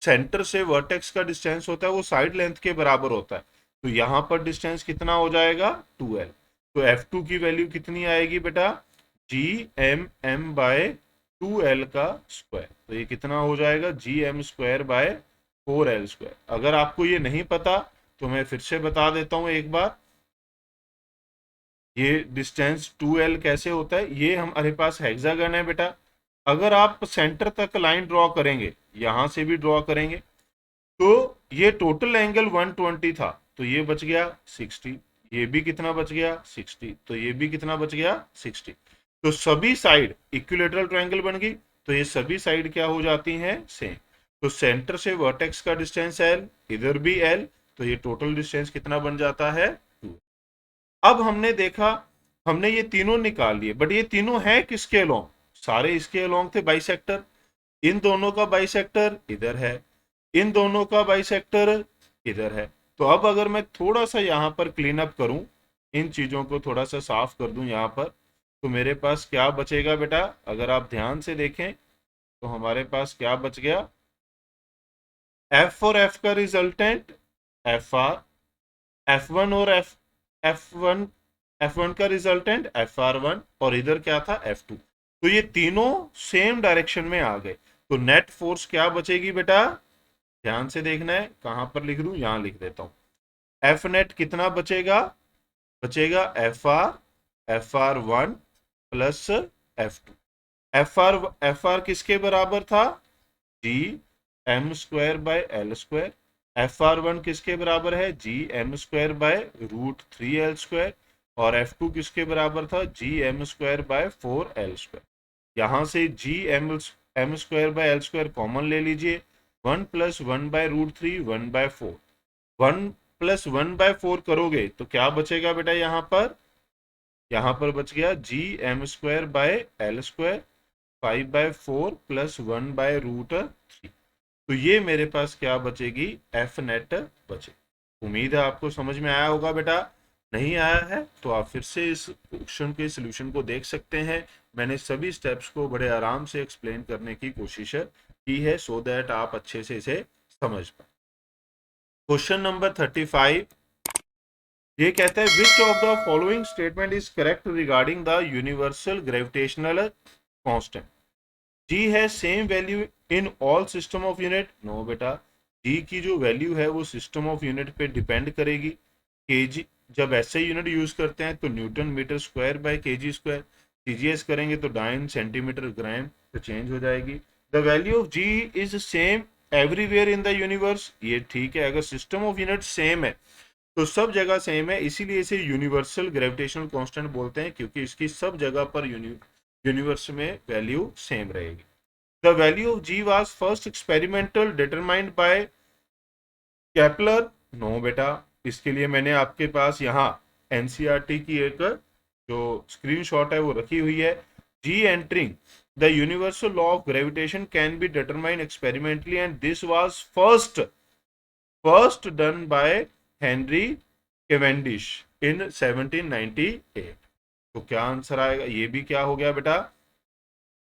सेंटर से वर्टेक्स का डिस्टेंस होता है वो साइड लेंथ के बराबर होता है, तो यहां पर डिस्टेंस कितना हो जाएगा, 2L। तो F2 की वैल्यू कितनी आएगी बेटा, GM/2L का स्क्वायर। तो ये कितना हो जाएगा, GM²/4L²। अगर आपको ये नहीं पता तो मैं फिर से बता देता हूं एक बार, ये डिस्टेंस 2L कैसे होता है। ये हमारे पास हेक्सागन है बेटा, अगर आप सेंटर तक लाइन ड्रॉ करेंगे, यहां से भी ड्रॉ करेंगे, तो ये टोटल एंगल 120 था, तो ये बच गया 60, ये भी कितना बच गया 60, तो ये भी कितना बच गया 60। तो सभी साइड इक्विलेटरल ट्रायंगल बन गई, तो ये सभी साइड क्या हो जाती हैं सेम। तो सेंटर से वर्टेक्स का डिस्टेंस एल, इधर भी एल, तो ये टोटल डिस्टेंस कितना बन जाता है 2। अब हमने देखा, हमने ये तीनों निकाल लिए, बट ये तीनों है किसके अलोंग, सारे इसके अलोंग थे बाइसेक्टर। इन दोनों का बाइसेक्टर इधर है, इन दोनों का बाइसेक्टर इधर है। तो अब अगर मैं थोड़ा सा यहाँ पर क्लीन अप करूं, इन चीजों को थोड़ा सा साफ कर दूं यहाँ पर, तो मेरे पास क्या बचेगा बेटा, अगर आप ध्यान से देखें तो हमारे पास क्या बच गया, एफ और एफ का resultant F R, F one और एफ वन का रिजल्टेंट एफ आर वन, और इधर क्या था एफ टू। तो ये तीनों सेम डायरेक्शन में आ गए, तो नेट फोर्स क्या बचेगी बेटा, ध्यान से देखना है, कहां पर लिख दूं, यहां लिख देता हूं। एफ नेट कितना बचेगा, बचेगा F R one plus F two. F R किसके बराबर था, G m square by L square. F R one किसके बराबर है, G m square by root 3 L square. और एफ टू किसके बराबर था, G m square by 4 L square. यहां से G m square by L square common ले लीजिए, 1+1/√3 1/4, 1+1/4 करोगे तो क्या बचेगा बेटा, यहाँ पर बच गया G m square by L square 5/4 plus 1/√3। तो ये मेरे पास क्या बचेगी, एफ नेट बचे। उम्मीद है आपको समझ में आया होगा बेटा, नहीं आया है तो आप फिर से इस क्वेश्चन के सॉल्यूशन को देख सकते हैं। मैंने सभी स्टेप्स को बड़े आराम से एक्सप्लेन करने की कोशिश की है, सो दैट आप अच्छे से इसे समझ पाए। क्वेश्चन नंबर 35 ये कहता है which of the following statement is correct regarding the universal gravitational constant. G है same value in all system of unit, no बेटा, जी की जो वैल्यू है वो सिस्टम ऑफ यूनिट पे डिपेंड करेगी। केजी जब ऐसे यूनिट यूज करते हैं तो newton metre square by kg square, CGS करेंगे तो डाइन सेंटीमीटर ग्राम तो चेंज हो जाएगी। The value of G is same everywhere in the universe, ये ठीक है, अगर सिस्टम ऑफ यूनिट सेम है तो सब जगह सेम है, इसीलिए इसे यूनिवर्सल ग्रेविटेशनल कांस्टेंट बोलते हैं, क्योंकि इसकी सब जगह पर यूनिवर्स में वैल्यू सेम रहेगी। The value of G was first experimental determined by Kepler, no बेटा, इसके लिए मैंने आपके पास यहाँ एनसीईआरटी की एक जो स्क्रीनशॉट है वो रखी हुई है। G entering the universal law of gravitation can be determined experimentally and this was first done by Henry Cavendish in 1798। तो क्या आंसर आएगा, ये भी क्या हो गया बेटा,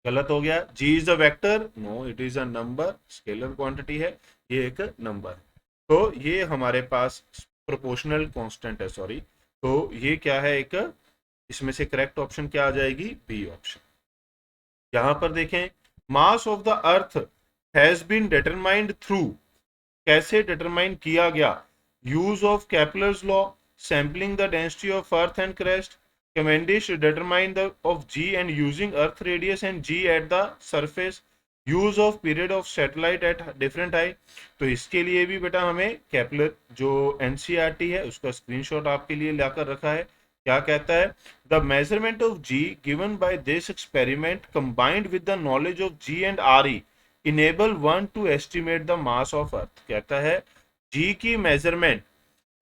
गलत हो गया। G is a vector, no it is a number, scalar quantity है, ये एक नंबर। तो ये हमारे पास प्रोपोर्शनल कांस्टेंट है, सॉरी, तो ये क्या है, एक इसमें से करेक्ट ऑप्शन क्या आ जाएगी, बी ऑप्शन। यहां पर देखें, mass of the earth has been determined through, कैसे डिटरमाइन किया गया, use of Kepler's law, sampling the density of earth and crust, Cavendish determined the of G and using Earth radius and G at the surface, use of period of satellite at different height। तो इसके लिए भी बेटा हमें Kepler जो NCERT है उसका screenshot आपके लिए लाकर रखा है। क्या कहता है, the measurement of G given by this experiment combined with the knowledge of G and RE enable one to estimate the mass of Earth। कहता है G की मेजरमेंट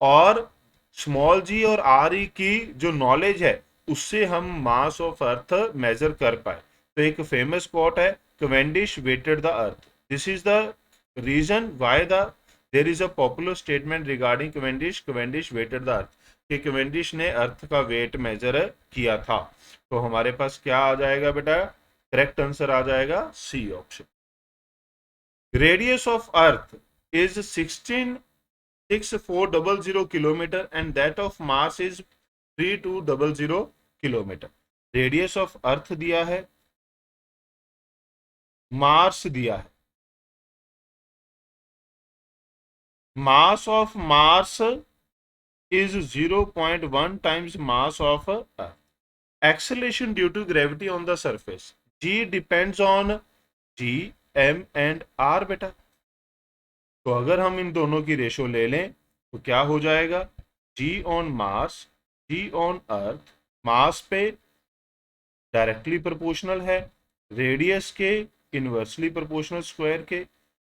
और स्मॉल जी और आर ई की जो नॉलेज है उससे हम मास ऑफ अर्थ मेजर कर पाए। तो एक फेमस कोट है, Cavendish weighted the earth, this is the reason why there is a popular statement regarding Cavendish weighted the earth, कि कवेंडिश ने अर्थ का वेट मेजर किया था। तो हमारे पास क्या आ जाएगा बेटा, करेक्ट आंसर आ जाएगा C option. Radius of earth is 6400 kilometre and that of Mars is 3200 kilometre. Radius of earth दिया है, मार्स दिया है, mass of Mars is 0.1 times mass of earth. Acceleration due to gravity on the surface, g depends on G M and R बेटा। तो अगर हम इन दोनों की रेशो ले लें तो क्या हो जाएगा, G on Mars G on earth mass पे डायरेक्टली प्रोपोर्शनल है, रेडियस के इनवर्सली प्रोपोर्शनल स्क्वायर के,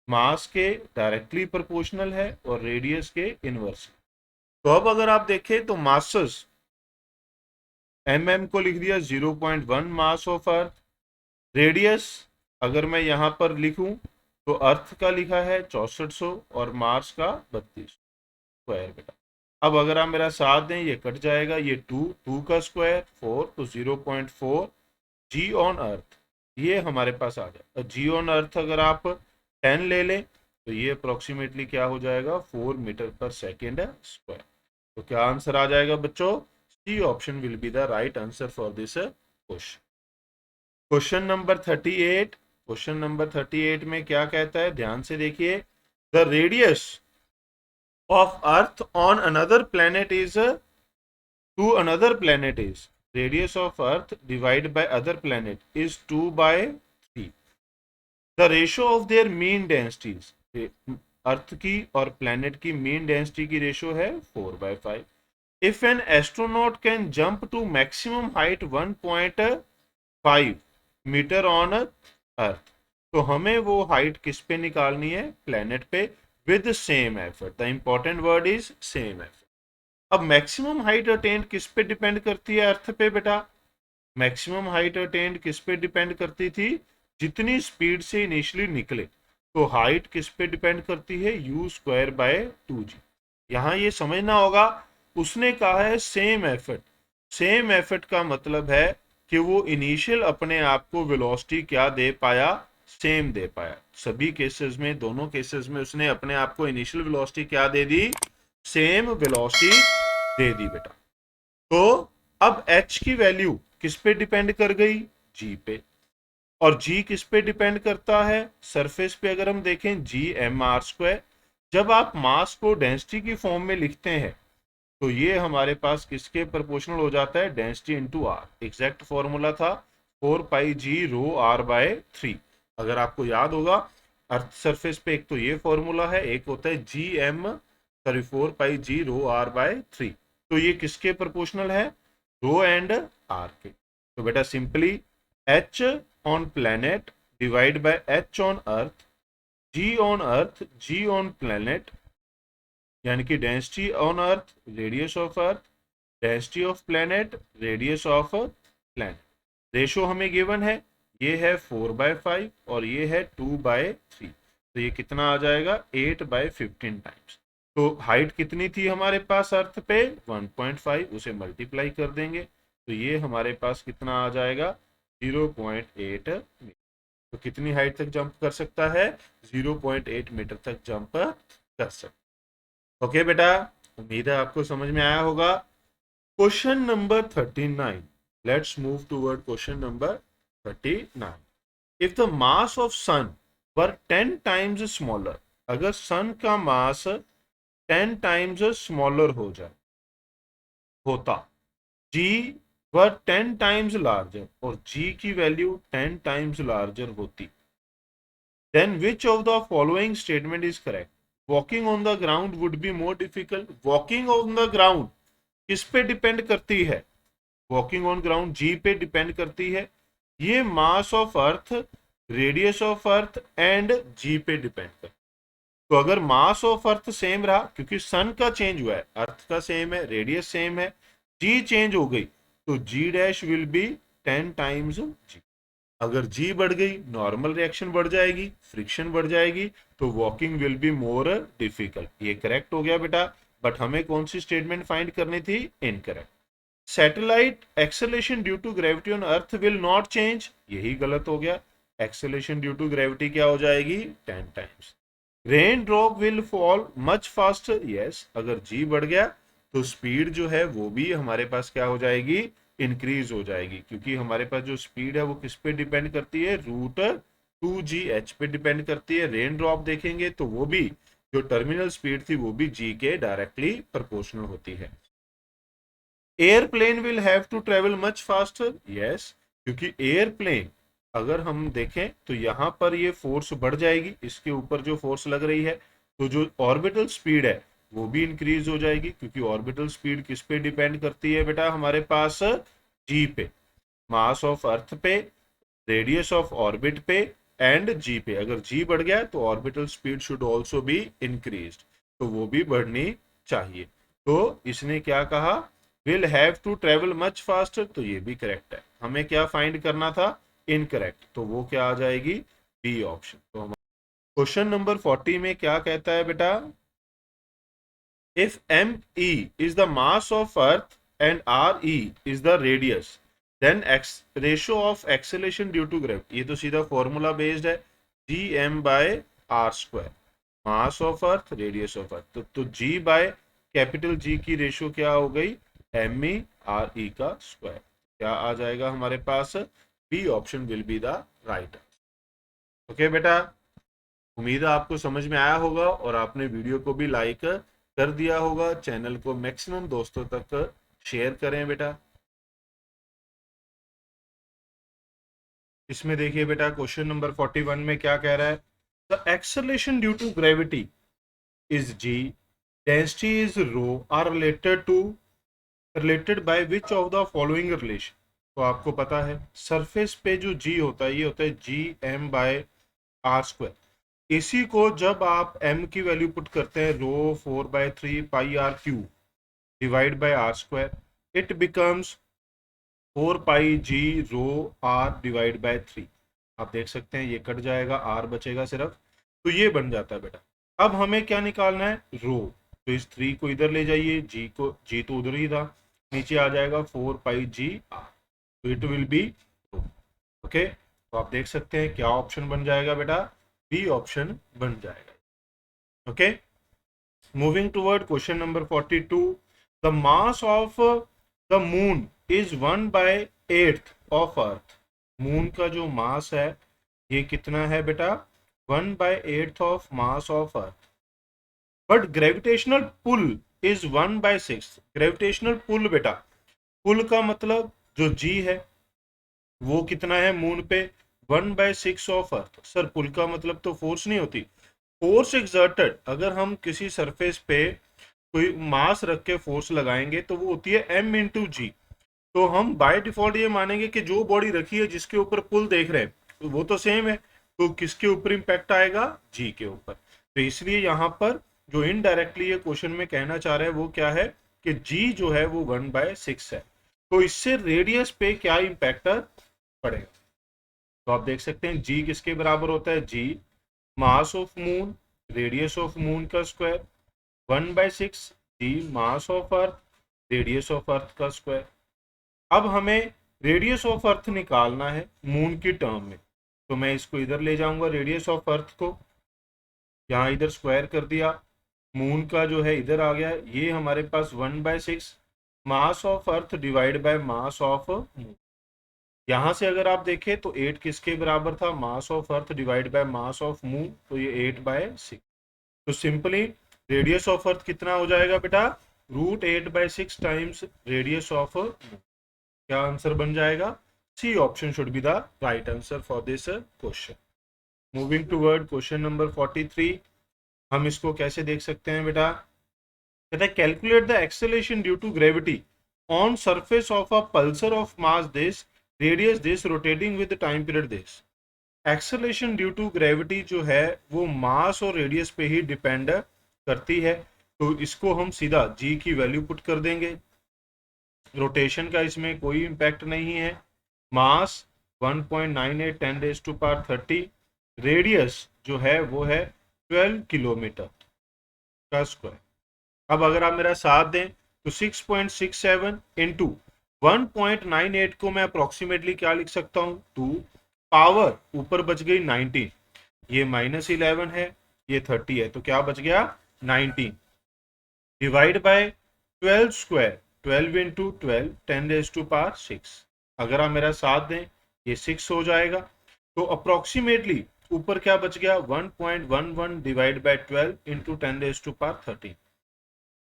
मास के डायरेक्टली प्रोपोर्शनल है और रेडियस के इनवर्सली। तो अब अगर आप देखें तो मासस को लिख दिया 0.1 मास ऑफ अर्थ, रेडियस अगर मैं यहां पर लिखूं तो अर्थ का लिखा है 6400 और मार्स का 32 स्क्वायर बेटा। अब अगर आप मेरा साथ दें ये कट जाएगा, ये 2 का स्क्वायर 4 तो 0.4 जी ऑन अर्थ ये हमारे पास आ जाए। जी ऑन अर्थ अगर आप 10 ले लें तो ये अप्रोक्सीमेटली क्या हो जाएगा 4 मीटर पर सेकेंड स्क्वायर। तो क्या आंसर आ जाएगा बच्चों? C option will be the right answer for this question. Question number 38। Question number 38 में क्या कहता है, ध्यान से देखिए। The radius of earth on another planet is two another planet is radius of earth divided by other planet is 2/3. the ratio of their mean densities, अर्थ की और planet की मीन डेंसिटी की रेशियो है 4/5. if an astronaut can jump to maximum height 1.5 metre on earth, तो हमें वो height किस पे निकालनी है? प्लेनेट पे, with same effort. The important word is same effort. अब मैक्सिमम हाइट अटेंड किस पे डिपेंड करती है? अर्थ पे बेटा। मैक्सिमम हाइट अटेंड किस पे डिपेंड करती थी? जितनी स्पीड से इनिशियली निकले। तो हाइट किस पे डिपेंड करती है? u²/2g। यहां ये समझना होगा, उसने कहा है सेम एफर्ट। सेम एफर्ट का मतलब है कि वो इनिशियल अपने आप को वेलोसिटी क्या दे पाया? सेम दे पाया। सभी केसेस में, दोनों केसेस में उसने अपने आप को इनिशियल वेलोसिटी क्या दे दी? सेम वेलोसिटी दे दी बेटा। तो अब h की वैल्यू किस पे डिपेंड कर गई? g पे। और g किस पे डिपेंड करता है? सरफेस पे। अगर हम देखें g(m(r²), जब आप मास को डेंसिटी की फॉर्म में लिखते हैं तो ये हमारे पास किसके प्रोपोर्शनल हो जाता है? Density into r. Exact formula था 4πg(ρ)r/3। अगर आपको याद होगा, अर्थ सरफेस पे एक तो ये फॉर्मूला है, एक होता है 4πg(ρ)r/3। तो ये किसके प्रोपोर्शनल है? रो एंड आर के। तो बेटा simply h on planet divide by h on earth, g on planet, यानी कि density on earth, radius of earth, density of planet, radius of planet. Ratio हमें गिवन है, ये है 4/5 और ये है 2/3। तो ये कितना आ जाएगा? 8/15 टाइम्स। तो हाइट कितनी थी हमारे पास अर्थ पे? 1.5, उसे मल्टीप्लाई कर देंगे तो ये हमारे पास कितना आ जाएगा? 0.8 मीटर। तो कितनी हाइट तक जंप कर सकता है? 0.8 मीटर तक जंप कर सकता। ओके बेटा, उम्मीद है आपको समझ में आया होगा। Question number 39। Let's move toward question number 39। If the mass of sun were 10 times smaller, अगर सन का मास 10 टाइम्स स्मॉलर होता, जी वर 10 टाइम्स लार्जर, और जी की वैल्यू 10 टाइम्स लार्जर होती, then which of the following statement is correct? Walking on the ground would be more difficult. Walking on the ground किस पे depend करती है? वॉकिंग ऑन ग्राउंड जी पे depend करती है। ये mass of earth, radius of earth and G पे depend करती है। तो अगर मास ऑफ अर्थ सेम रहा, क्योंकि सन का चेंज हुआ है, अर्थ का सेम है, रेडियस सेम है, जी चेंज हो गई तो जी डैश विल बी 10 टाइम्स जी। अगर जी बढ़ गई, नॉर्मल रिएक्शन बढ़ जाएगी, फ्रिक्शन बढ़ जाएगी, तो walking will be more difficult. ये करेक्ट हो गया बेटा। बट हमें कौन सी स्टेटमेंट फाइंड करनी थी? Incorrect. Satellite acceleration due to gravity on earth will not change, यही गलत हो गया। एक्सेलरेशन ड्यू टू ग्रेविटी क्या हो जाएगी? 10 times. Rain drop will fall much faster, yes. अगर जी बढ़ गया तो स्पीड जो है वो भी हमारे पास क्या हो जाएगी? इंक्रीज हो जाएगी, क्योंकि हमारे पास जो स्पीड है वो किस पे डिपेंड करती है? √2gh पे डिपेंड करती है। रेन ड्रॉप देखेंगे तो वो भी जो टर्मिनल स्पीड थी वो भी जी के डायरेक्टली प्रोपोर्शनल होती है। Airplane will have to travel much faster, yes, क्योंकि एयरप्लेन अगर हम देखें तो यहां पर ये फोर्स बढ़ जाएगी, इसके ऊपर जो फोर्स लग रही है, तो जो ऑर्बिटल स्पीड है वो भी इंक्रीज हो जाएगी, क्योंकि ऑर्बिटल स्पीड किस पे डिपेंड करती है बेटा, हमारे पास जी पे, मास ऑफ अर्थ पे, रेडियस ऑफ ऑर्बिट पे एंड जी पे। अगर जी बढ़ गया तो orbital speed should also be increase, तो वो भी बढ़नी चाहिए। तो इसने क्या कहा, will have to travel much faster, तो ये भी करेक्ट है। हमें क्या फाइंड करना था, इनकरेक्ट, तो वो क्या आ जाएगी, बी ऑप्शन। तो क्वेश्चन नंबर 40 में क्या कहता है बेटा, if me is the mass of earth and re is the radius, then ratio of acceleration due to gravity, ये तो सीधा फॉर्मूला बेस्ड है, gm by r square, mass of earth, radius of अर्थ, तो g बाय कैपिटल G की ratio क्या हो गई, me re का स्क्वायर। क्या आ जाएगा हमारे पास, B option will be the right. Okay बेटा, उम्मीद है आपको समझ में आया होगा और आपने वीडियो को भी लाइक कर दिया होगा। चैनल को मैक्सिमम दोस्तों तक शेयर करें बेटा। इसमें देखिए बेटा, क्वेश्चन नंबर 41 में क्या कह रहा है, the acceleration due to gravity is g, density is rho, are related by which of the following relation. तो आपको पता है सरफेस पे जो जी होता है, ये होता है G M by are square. इसी को जब आप m की वैल्यू पुट करते हैं, rho 4/3 pi R cube divide by are square, it becomes 4 pi G rho R divide by 3। आप देख सकते हैं ये कट जाएगा, आर बचेगा सिर्फ, तो ये बन जाता है बेटा। अब हमें क्या निकालना है, रो, तो इस 3 को इधर ले जाइए, जी तो उधर ही था, नीचे आ जाएगा 4 पाई जी आर, तो it will be rho. Okay, तो आप देख सकते हैं क्या ऑप्शन बन जाएगा बेटा, बी ऑप्शन बन जाएगा। Okay, moving toward question number 42, the mass of the moon is 1/8 of earth. Moon का जो मास है ये कितना है बेटा, 1/8 of mass of earth, but gravitational pull is 1/6। Gravitational pull बेटा, पुल का मतलब जो जी है वो कितना है मून पे, 1/6 ऑफ अर्थ। सर पुल का मतलब तो फोर्स नहीं होती, फोर्स एक्सर्टेड, अगर हम किसी सरफेस पे कोई मास रख के फोर्स लगाएंगे तो वो होती है m इंटू जी। तो हम बाय डिफॉल्ट ये मानेंगे कि जो बॉडी रखी है जिसके ऊपर पुल देख रहे हैं वो तो सेम है, तो किसके ऊपर इंपैक्ट आएगा, जी के ऊपर। तो इसलिए यहाँ पर जो इनडायरेक्टली ये क्वेश्चन में कहना चाह रहे हैं वो क्या है कि जी जो है वो 1/6 है, तो इससे रेडियस पे क्या इंपैक्ट पड़ेगा। तो आप देख सकते हैं जी किसके बराबर होता है, G mass of moon, radius of moon का square, 1/6 G mass of earth, radius of earth का स्क्वायर। अब हमें रेडियस ऑफ अर्थ निकालना है मून की टर्म में, तो मैं इसको इधर ले जाऊंगा, रेडियस ऑफ अर्थ को यहाँ इधर स्क्वायर कर दिया, मून का जो है इधर आ गया, ये हमारे पास 1/6 मास of earth divide by mass of moon. यहां से अगर आप देखें तो 8 किसके बराबर था, मास of earth divide by mass of moon, तो ये 8/6। तो सिंपली रेडियस ऑफ अर्थ कितना हो जाएगा बेटा, √8/6 टाइम्स रेडियस ऑफ मून। क्या आंसर बन जाएगा, C option should be the right answer for this question. Moving toward question number 43, हम इसको कैसे देख सकते हैं बेटा, कहता है calculate the acceleration due to gravity on surface of a pulsar of mass this, radius this, rotating with time period this. Acceleration due to gravity जो है वो मास और रेडियस पे ही डिपेंड करती है, तो इसको हम सीधा जी की वैल्यू पुट कर देंगे। रोटेशन का इसमें कोई इम्पैक्ट नहीं है, मास 1.98 10⁻30, रेडियस जो है वो है 12 किलोमीटर का स्क्वायर। अब अगर आप मेरा साथ दें तो 6.67 इंटू 1.98 को मैं अप्रोक्सीमेटली क्या लिख सकता हूँ, 2 पावर ऊपर बच गई 19, ये -11 है, ये 30 है, तो क्या बच गया 19, डिवाइड बाय 12 स्क्वायर, 12 इंटू 12 10⁻6। अगर आप मेरा साथ दें ये 6 हो जाएगा, तो अप्रोक्सीमेटली ऊपर क्या बच गया 1.11 डिवाइड बाय 12 इंटू 10⁻13।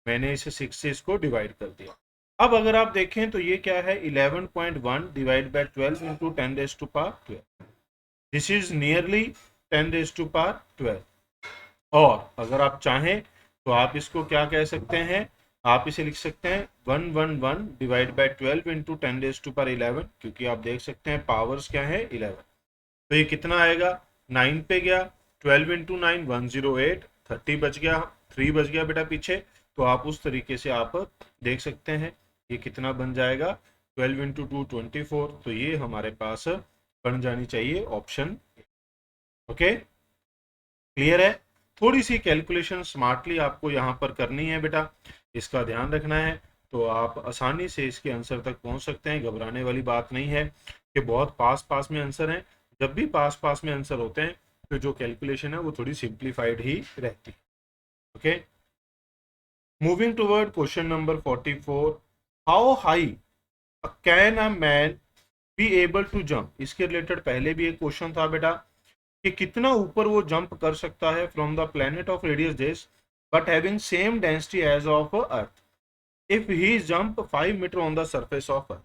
मैंने इसे 6 से इसको डिवाइड कर दिया। अब अगर आप देखें तो ये क्या है 11.1 divide by 12 into 10⁻12, this is nearly 10⁻12। और अगर आप चाहें तो आप इसको क्या कह सकते हैं, आप इसे लिख सकते हैं 111 डिवाइड बाय 12 इंटू 10⁻11, क्योंकि आप देख सकते हैं पावर्स क्या है 11। तो ये कितना आएगा, 9 पे गया, 12 इंटू 9 108, 30 बच गया, 3 बच गया बेटा पीछे। तो आप उस तरीके से आप देख सकते हैं ये कितना बन जाएगा, 12 इंटू 2 24। तो ये हमारे पास बन जानी चाहिए ऑप्शन। ओके, क्लियर है। थोड़ी सी कैलकुलेशन स्मार्टली आपको यहाँ पर करनी है बेटा, इसका ध्यान रखना है, तो आप आसानी से इसके आंसर तक पहुंच सकते हैं। घबराने वाली बात नहीं है कि बहुत पास पास में आंसर हैं। जब भी पास पास में आंसर होते हैं तो जो कैलकुलेशन है वो थोड़ी सिंप्लीफाइड ही रहती है। Okay, moving toward question number 44, how high can a man be able to jump. इसके रिलेटेड पहले भी एक क्वेश्चन था बेटा कि कितना ऊपर वो जंप कर सकता है from the planet of radius this but having same density as of earth if he jump 5 metre on the surface of earth.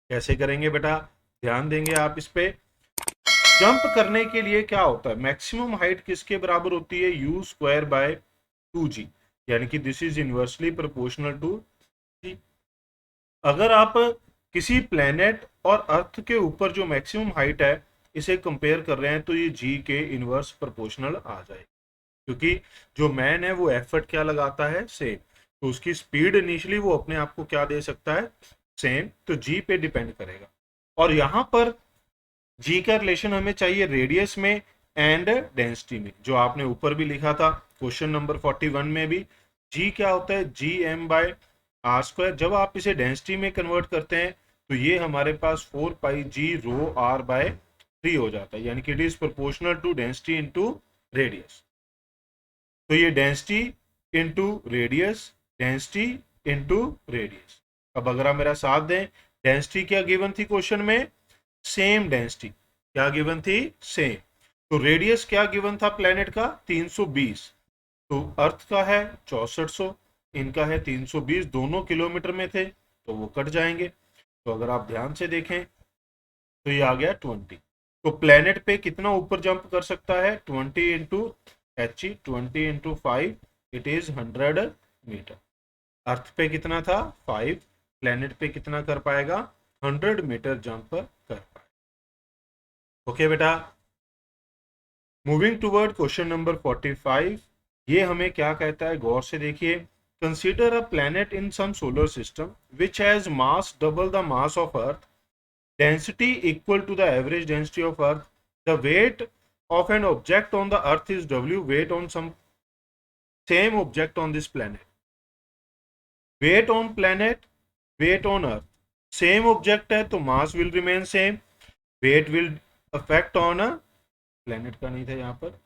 कैसे करेंगे बेटा, ध्यान देंगे आप इस पे। जंप करने के लिए क्या होता है, मैक्सिमम हाइट किसके बराबर होती है, यू स्क्वायर बाय 2g, यानी कि this is inversely proportional to g। अगर आप किसी प्लेनेट और अर्थ के ऊपर जो मैक्सिमम हाइट है इसे कंपेयर कर रहे हैं तो ये जी के इनवर्स प्रोपोर्शनल आ जाए, क्योंकि जो मैन है वो एफर्ट क्या लगाता है, सेम। तो उसकी स्पीड इनिशियली वो अपने आप को क्या दे सकता है, सेम। तो जी पे डिपेंड करेगा। और यहाँ पर जी का रिलेशन हमें चाहिए रेडियस में एंड डेंसिटी में, जो आपने ऊपर भी लिखा था क्वेश्चन नंबर 41 में भी। जी क्या होता है, G M by are square. जब आप इसे डेंसिटी में कन्वर्ट करते हैं तो ये हमारे पास 4 pi G rho are bye 3 हो जाता है, यानी कि it is proportional to density into radius. तो ये density into radius, density into radius. अब अगर आप मेरा साथ दें, डेंसिटी क्या गिवन थी क्वेश्चन में, सेम डेंसिटी क्या गिवन थी, सेम। तो रेडियस क्या गिवन था प्लेनेट का, 320। तो अर्थ का है 6400, इनका है 320, दोनों किलोमीटर में थे तो वो कट जाएंगे। तो अगर आप ध्यान से देखें तो ये आ गया 20। तो प्लेनेट पे कितना ऊपर जंप कर सकता है, 20 into h, 20 into 5, it is 100 metre. Earth पे कितना था 5, प्लेनेट पे कितना कर पाएगा, 100 मीटर जंप कर पाएगा। ओके बेटा, मूविंग टुवर्ड क्वेश्चन नंबर 45, ये हमें क्या कहता है, गौर से देखिए। Consider a planet in some solar system which has mass double the mass of earth, density equal to the average density of earth, the weight of an object on the earth is w, weight on some same object on this planet, weight on planet, weight on earth, same object है तो mass will remain same, weight will affect on a planet का नहीं था यहाँ पर,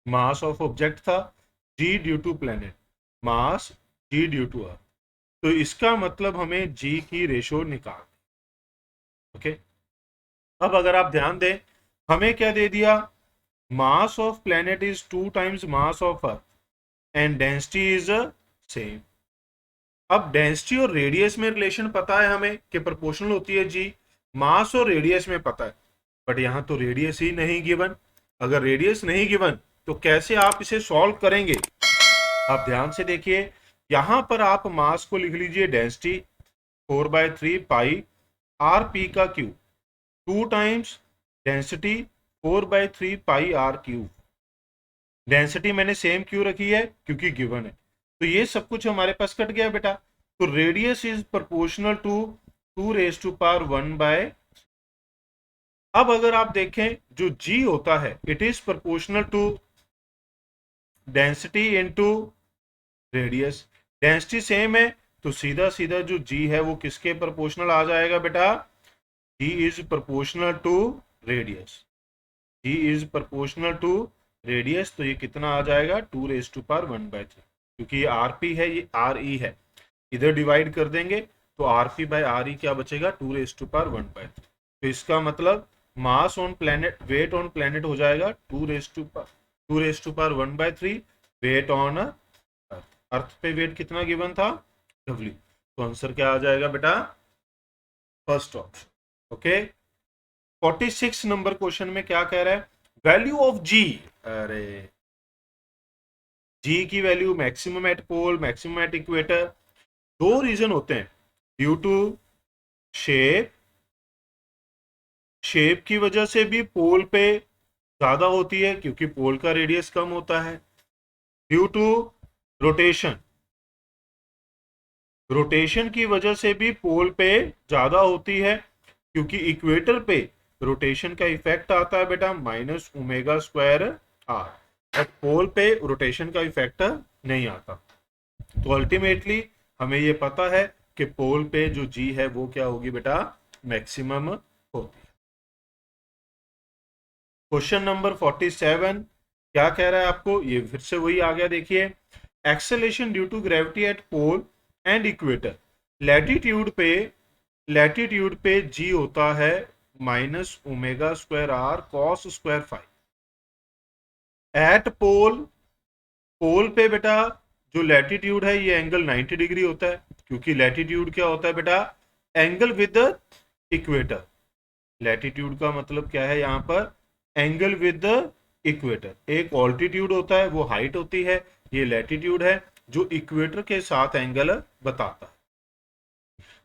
mass of object था, g due to planet, mass g due to earth। तो इसका मतलब हमें g की रेशो निकाल। ओके, अब अगर आप ध्यान दें हमें क्या दे दिया, mass of planet is 2 times mass of earth and density is same। अब डेंसिटी और रेडियस में रिलेशन पता है हमें कि प्रोपोर्शनल होती है जी, मास और रेडियस में पता है, बट यहां तो रेडियस ही नहीं गिवन। अगर रेडियस नहीं गिवन तो कैसे आप इसे सॉल्व करेंगे, आप ध्यान से देखिए। यहां पर आप मास को लिख लीजिए डेंसिटी 4/3 पाई आर पी का cube, 2 times density 4/3 pi R cube. Density मैंने सेम क्यों रखी है, क्योंकि गिवन है। तो ये सब कुछ हमारे पास कट गया बेटा। तो रेडियस इज प्रोपोर्शनल टू 2⁻1/। अब अगर आप देखें जो जी होता है it is proportional to density into radius. Density same है तो सीधा सीधा जो जी है वो किसके प्रोपोर्शनल आ जाएगा बेटा, G is proportional to radius, G is proportional to radius. तो ये कितना आ जाएगा, 2⁻1/3, क्योंकि ये आर पी है ये आर ई है, इधर डिवाइड कर देंगे तो R P by R E क्या बचेगा, 2⁻1/3। तो इसका मतलब mass on planet, weight on planet हो जाएगा 2⁻1/3, वेट ऑन अर्थ। अर्थ पे वेट कितना गिवन था, डब्ल्यू। तो आंसर क्या आ जाएगा बेटा, first option. Okay, 46 number question में क्या कह रहा है, वैल्यू ऑफ जी। अरे जी की value maximum eight pole, maximum at equator. दो रीजन होते हैं, ड्यू टू शेप, शेप की वजह से भी पोल पे ज्यादा होती है क्योंकि पोल का रेडियस कम होता है। ड्यू टू रोटेशन, रोटेशन की वजह से भी पोल पे ज्यादा होती है क्योंकि इक्वेटर पे रोटेशन का इफेक्ट आता है बेटा minus omega square R, but pole पे रोटेशन का इफेक्ट नहीं आता। तो अल्टीमेटली हमें ये पता है कि पोल पे जो जी है वो क्या होगी बेटा, मैक्सिमम होगी। क्वेश्चन नंबर 47 क्या कह रहा है आपको, ये फिर से वही आ गया, देखिए acceleration due to gravity at pole and equator. Latitude पे जी होता है minus omega square R cos square five. At pole, pole पे बेटा जो लैटिट्यूड है ये एंगल 90 डिग्री होता है क्योंकि लैटिट्यूड क्या होता है बेटा, एंगल विद इक्वेटर। लैटिट्यूड का मतलब क्या है यहाँ पर, एंगल विद द इक्वेटर। एक ऑल्टीट्यूड होता है वो हाइट होती है, ये लैटिट्यूड है जो इक्वेटर के साथ एंगल बताता है।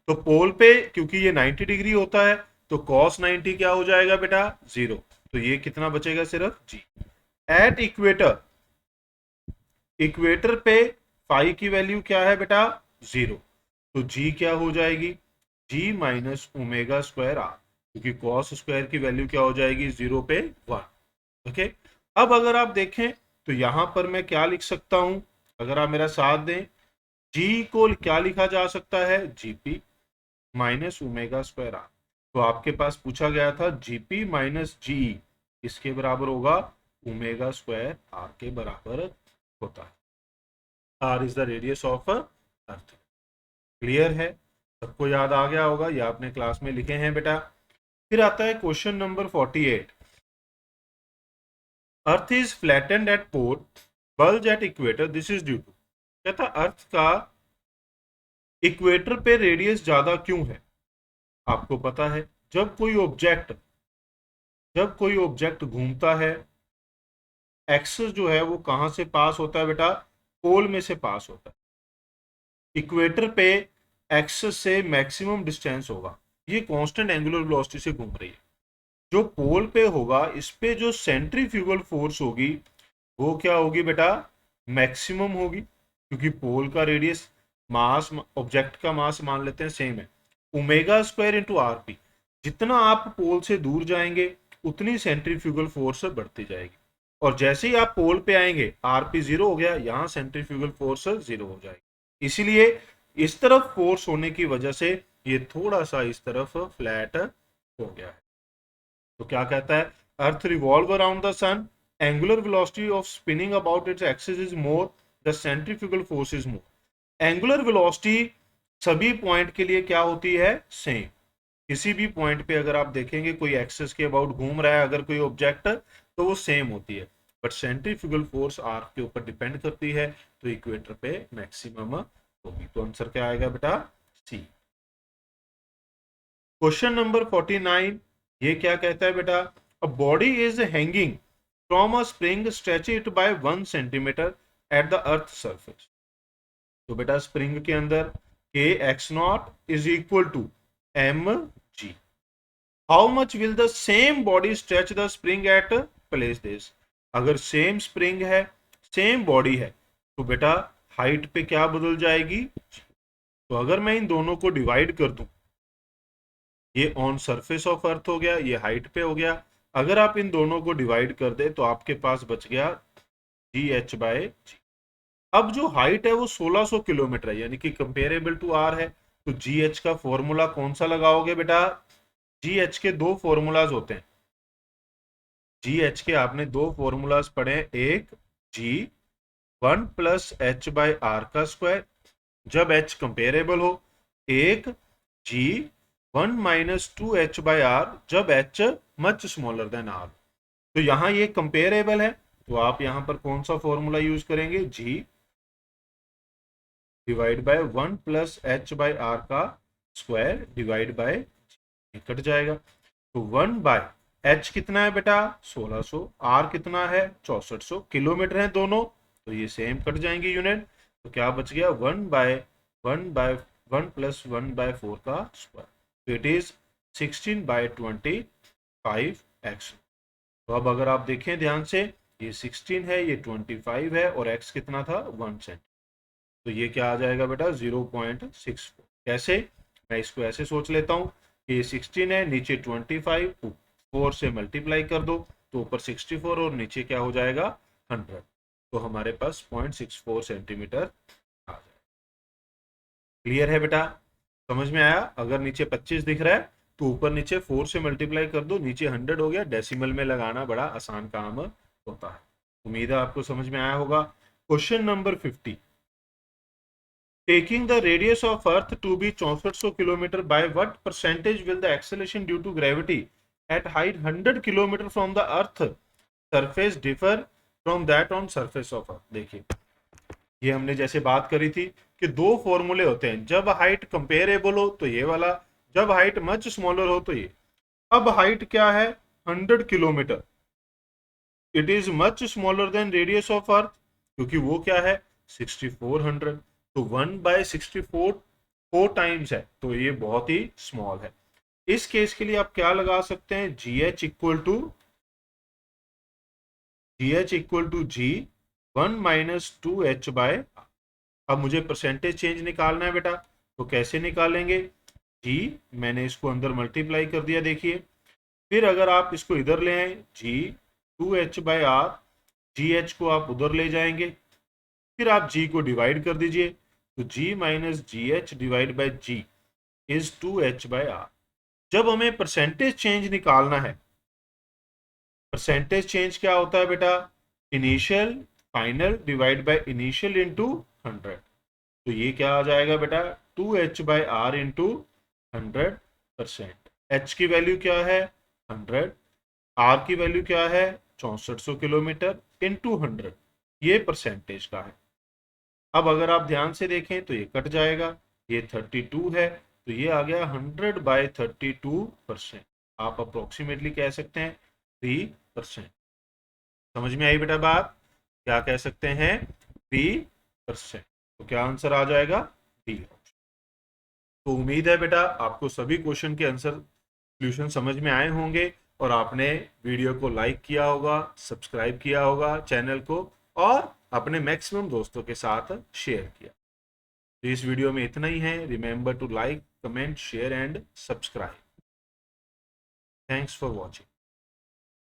तो पोल पे क्योंकि ये 90 डिग्री होता है तो cos 90 क्या हो जाएगा बेटा, 0। तो ये कितना बचेगा, सिर्फ जी। एट इक्वेटर, इक्वेटर पे फाई की वैल्यू क्या है बेटा, 0। तो जी क्या हो जाएगी, जी माइनस ओमेगा स्क्वायर आर, क्योंकि कॉस स्क्वायर की वैल्यू क्या हो जाएगी 0 पे 1। ओके, अब अगर आप देखें तो यहां पर मैं क्या लिख सकता हूं, अगर आप मेरा साथ दें, जी को क्या लिखा जा सकता है, g p minus omega square R. तो आपके पास पूछा गया था जीपी माइनस जी इसके बराबर होगा ओमेगा स्क्वायर आर के बराबर होता है। R is the radius of earth. Clear है, सबको याद आ गया होगा, ये आपने क्लास में लिखे हैं बेटा। फिर आता है question number 48। Earth is flattened at pole, bulge at equator, this is due to. कहता अर्थ का इक्वेटर पे रेडियस ज्यादा क्यों है। आपको पता है जब कोई ऑब्जेक्ट घूमता है, एक्सिस जो है वो कहां से पास होता है बेटा, पोल में से पास होता है। इक्वेटर पे एक्सिस से मैक्सिमम डिस्टेंस होगा, ये कांस्टेंट एंगुलर वेलोसिटी से घूम रही है। जो पोल पे होगा इस पे जो सेंट्रीफ्यूगल फोर्स होगी वो क्या होगी बेटा, मैक्सिमम होगी, क्योंकि पोल का रेडियस, मास, ऑब्जेक्ट का मास मान लेते हैं सेम है, ओमेगा स्क्वायर इंटू आरपी। जितना आप पोल से दूर जाएंगे उतनी सेंट्रीफ्यूगल फोर्स बढ़ती जाएगी, और जैसे ही आप पोल पे आएंगे आरपी 0 हो गया, यहां सेंट्रीफ्यूगल फोर्स 0 हो जाएगी। इसीलिए इस तरफ फोर्स होने की वजह से ये थोड़ा सा इस तरफ फ्लैट हो गया है। तो क्या कहता है, earth revolve around the sun, angular velocity of spinning about its axis is more, the centrifugal force is more. Angular velocity सभी पॉइंट के लिए क्या होती है, सेम। किसी भी पॉइंट पे अगर आप देखेंगे कोई एक्सिस के अबाउट घूम रहा है अगर कोई ऑब्जेक्ट, तो वो सेम होती है, बट सेंट्रीफ्यूगल फोर्स आर के ऊपर डिपेंड करती है, तो इक्वेटर पे मैक्सिमम होगी। तो आंसर क्या आएगा बेटा, सी। क्वेश्चन नंबर 49 ये क्या कहता है बेटा, a body is hanging from a spring, stretch it by 1 centimetre at the earth surface. तो बेटा स्प्रिंग के अंदर के x not is equal to m g, how much will the same body stretch the spring at place this. अगर same spring है, same body है, तो बेटा हाइट पे क्या बदल जाएगी। तो अगर मैं इन दोनों को डिवाइड कर दूं, ये ऑन सरफेस ऑफ अर्थ हो गया, ये हाइट पे हो गया, अगर आप इन दोनों को डिवाइड कर दे तो आपके पास बच गया जी एच बाय जी। अब जो हाइट है वो 1600 किलोमीटर है, यानी कि कंपेरेबल टू आर है, तो जी एच का फॉर्मूला कौन सा लगाओगे बेटा, जी एच के दो फॉर्मूलाज होते हैं, जी एच के आपने दो फॉर्मूलाज पढ़े, एक जी 1 प्लस एच बाय आर का स्क्वायर जब एच कंपेरेबल हो, एक जी 1 माइनस 2 एच बाय आर जब H much smaller than are. तो यहां ये कंपेरेबल है, तो आप यहां पर कौन सा फॉर्मूला यूज करेंगे, G divide by 1 plus h by R का स्क्वायर डिवाइड बाय, कट जाएगा, तो 1 बाय एच कितना है बेटा 1600, आर कितना है 6400, किलोमीटर है दोनों, तो ये सेम कट जाएंगे यूनिट, तो क्या बच गया 1 प्लस 1/4 का स्क्वायर, तो इट इज 16/25x। तो अब अगर आप देखें ध्यान से, ये 16 है, ये 25 है और x कितना था 1 सेंट, तो ये क्या आ जाएगा बेटा 0.64। कैसे, मैं इसको ऐसे सोच लेता हूँ कि ये 16 है, नीचे 25, 4 से मल्टीप्लाई कर दो तो ऊपर 64 और नीचे क्या हो जाएगा 100, तो हमारे पास 0.64 सेंटीमीटर आ जाएगा। क्लियर है बेटा, समझ में आया? अगर नीचे 25 दिख रहा है तो ऊपर नीचे 4 से मल्टीप्लाई कर दो, नीचे 100 हो गया, डेसिमल में लगाना बड़ा आसान काम होता है। उम्मीद है आपको समझ में आया होगा। Question number 50, taking the radius of earth to be 6400 kilometer, by what percentage will the acceleration due to gravity at height 100 kilometer from the earth surface differ from that on surface of earth? देखिए, ये हमने जैसे बात करी थी कि दो फॉर्मूले होते हैं, जब हाइट कंपेरेबल हो तो ये वाला, जब हाइट मच स्मॉलर हो तो ये। अब हाइट क्या है 100 kilometre, it is much smaller than radius of अर्थ, क्योंकि वो क्या है 6400, तो 1/64 4 टाइम्स है, तो ये बहुत ही स्मॉल है। इस केस के लिए आप क्या लगा सकते हैं, GH equal to G 1 minus 2h/। अब मुझे परसेंटेज चेंज निकालना है बेटा, तो कैसे निकालेंगे, G मैंने इसको अंदर मल्टीप्लाई कर दिया, देखिए, फिर अगर आप इसको इधर ले आए G 2h/r, GH को आप उधर ले जाएंगे, फिर आप G को डिवाइड कर दीजिए, तो G minus GH divide by G is 2h/r। जब हमें परसेंटेज चेंज निकालना है, परसेंटेज चेंज क्या होता है बेटा, initial final divide by initial into 100, तो ये क्या आ जाएगा बेटा 2h/r इंटू 100%। h की वैल्यू क्या है 100, r की वैल्यू क्या है 6400 किलोमीटर इंटू 100, ये परसेंटेज का है। अब अगर आप ध्यान से देखें तो ये कट जाएगा, ये 32 है, तो ये आ गया 100/32%। आप अप्रोक्सीमेटली कह सकते हैं 3%। समझ में आई बेटा बात, क्या कह सकते हैं 3%, तो क्या आंसर आ जाएगा डी। तो उम्मीद है बेटा आपको सभी क्वेश्चन के आंसर सॉल्यूशन समझ में आए होंगे और आपने वीडियो को लाइक किया होगा, सब्सक्राइब किया होगा चैनल को और अपने मैक्सिमम दोस्तों के साथ शेयर किया। तो इस वीडियो में इतना ही है। Remember to like, comment, share and subscribe. Thanks for watching.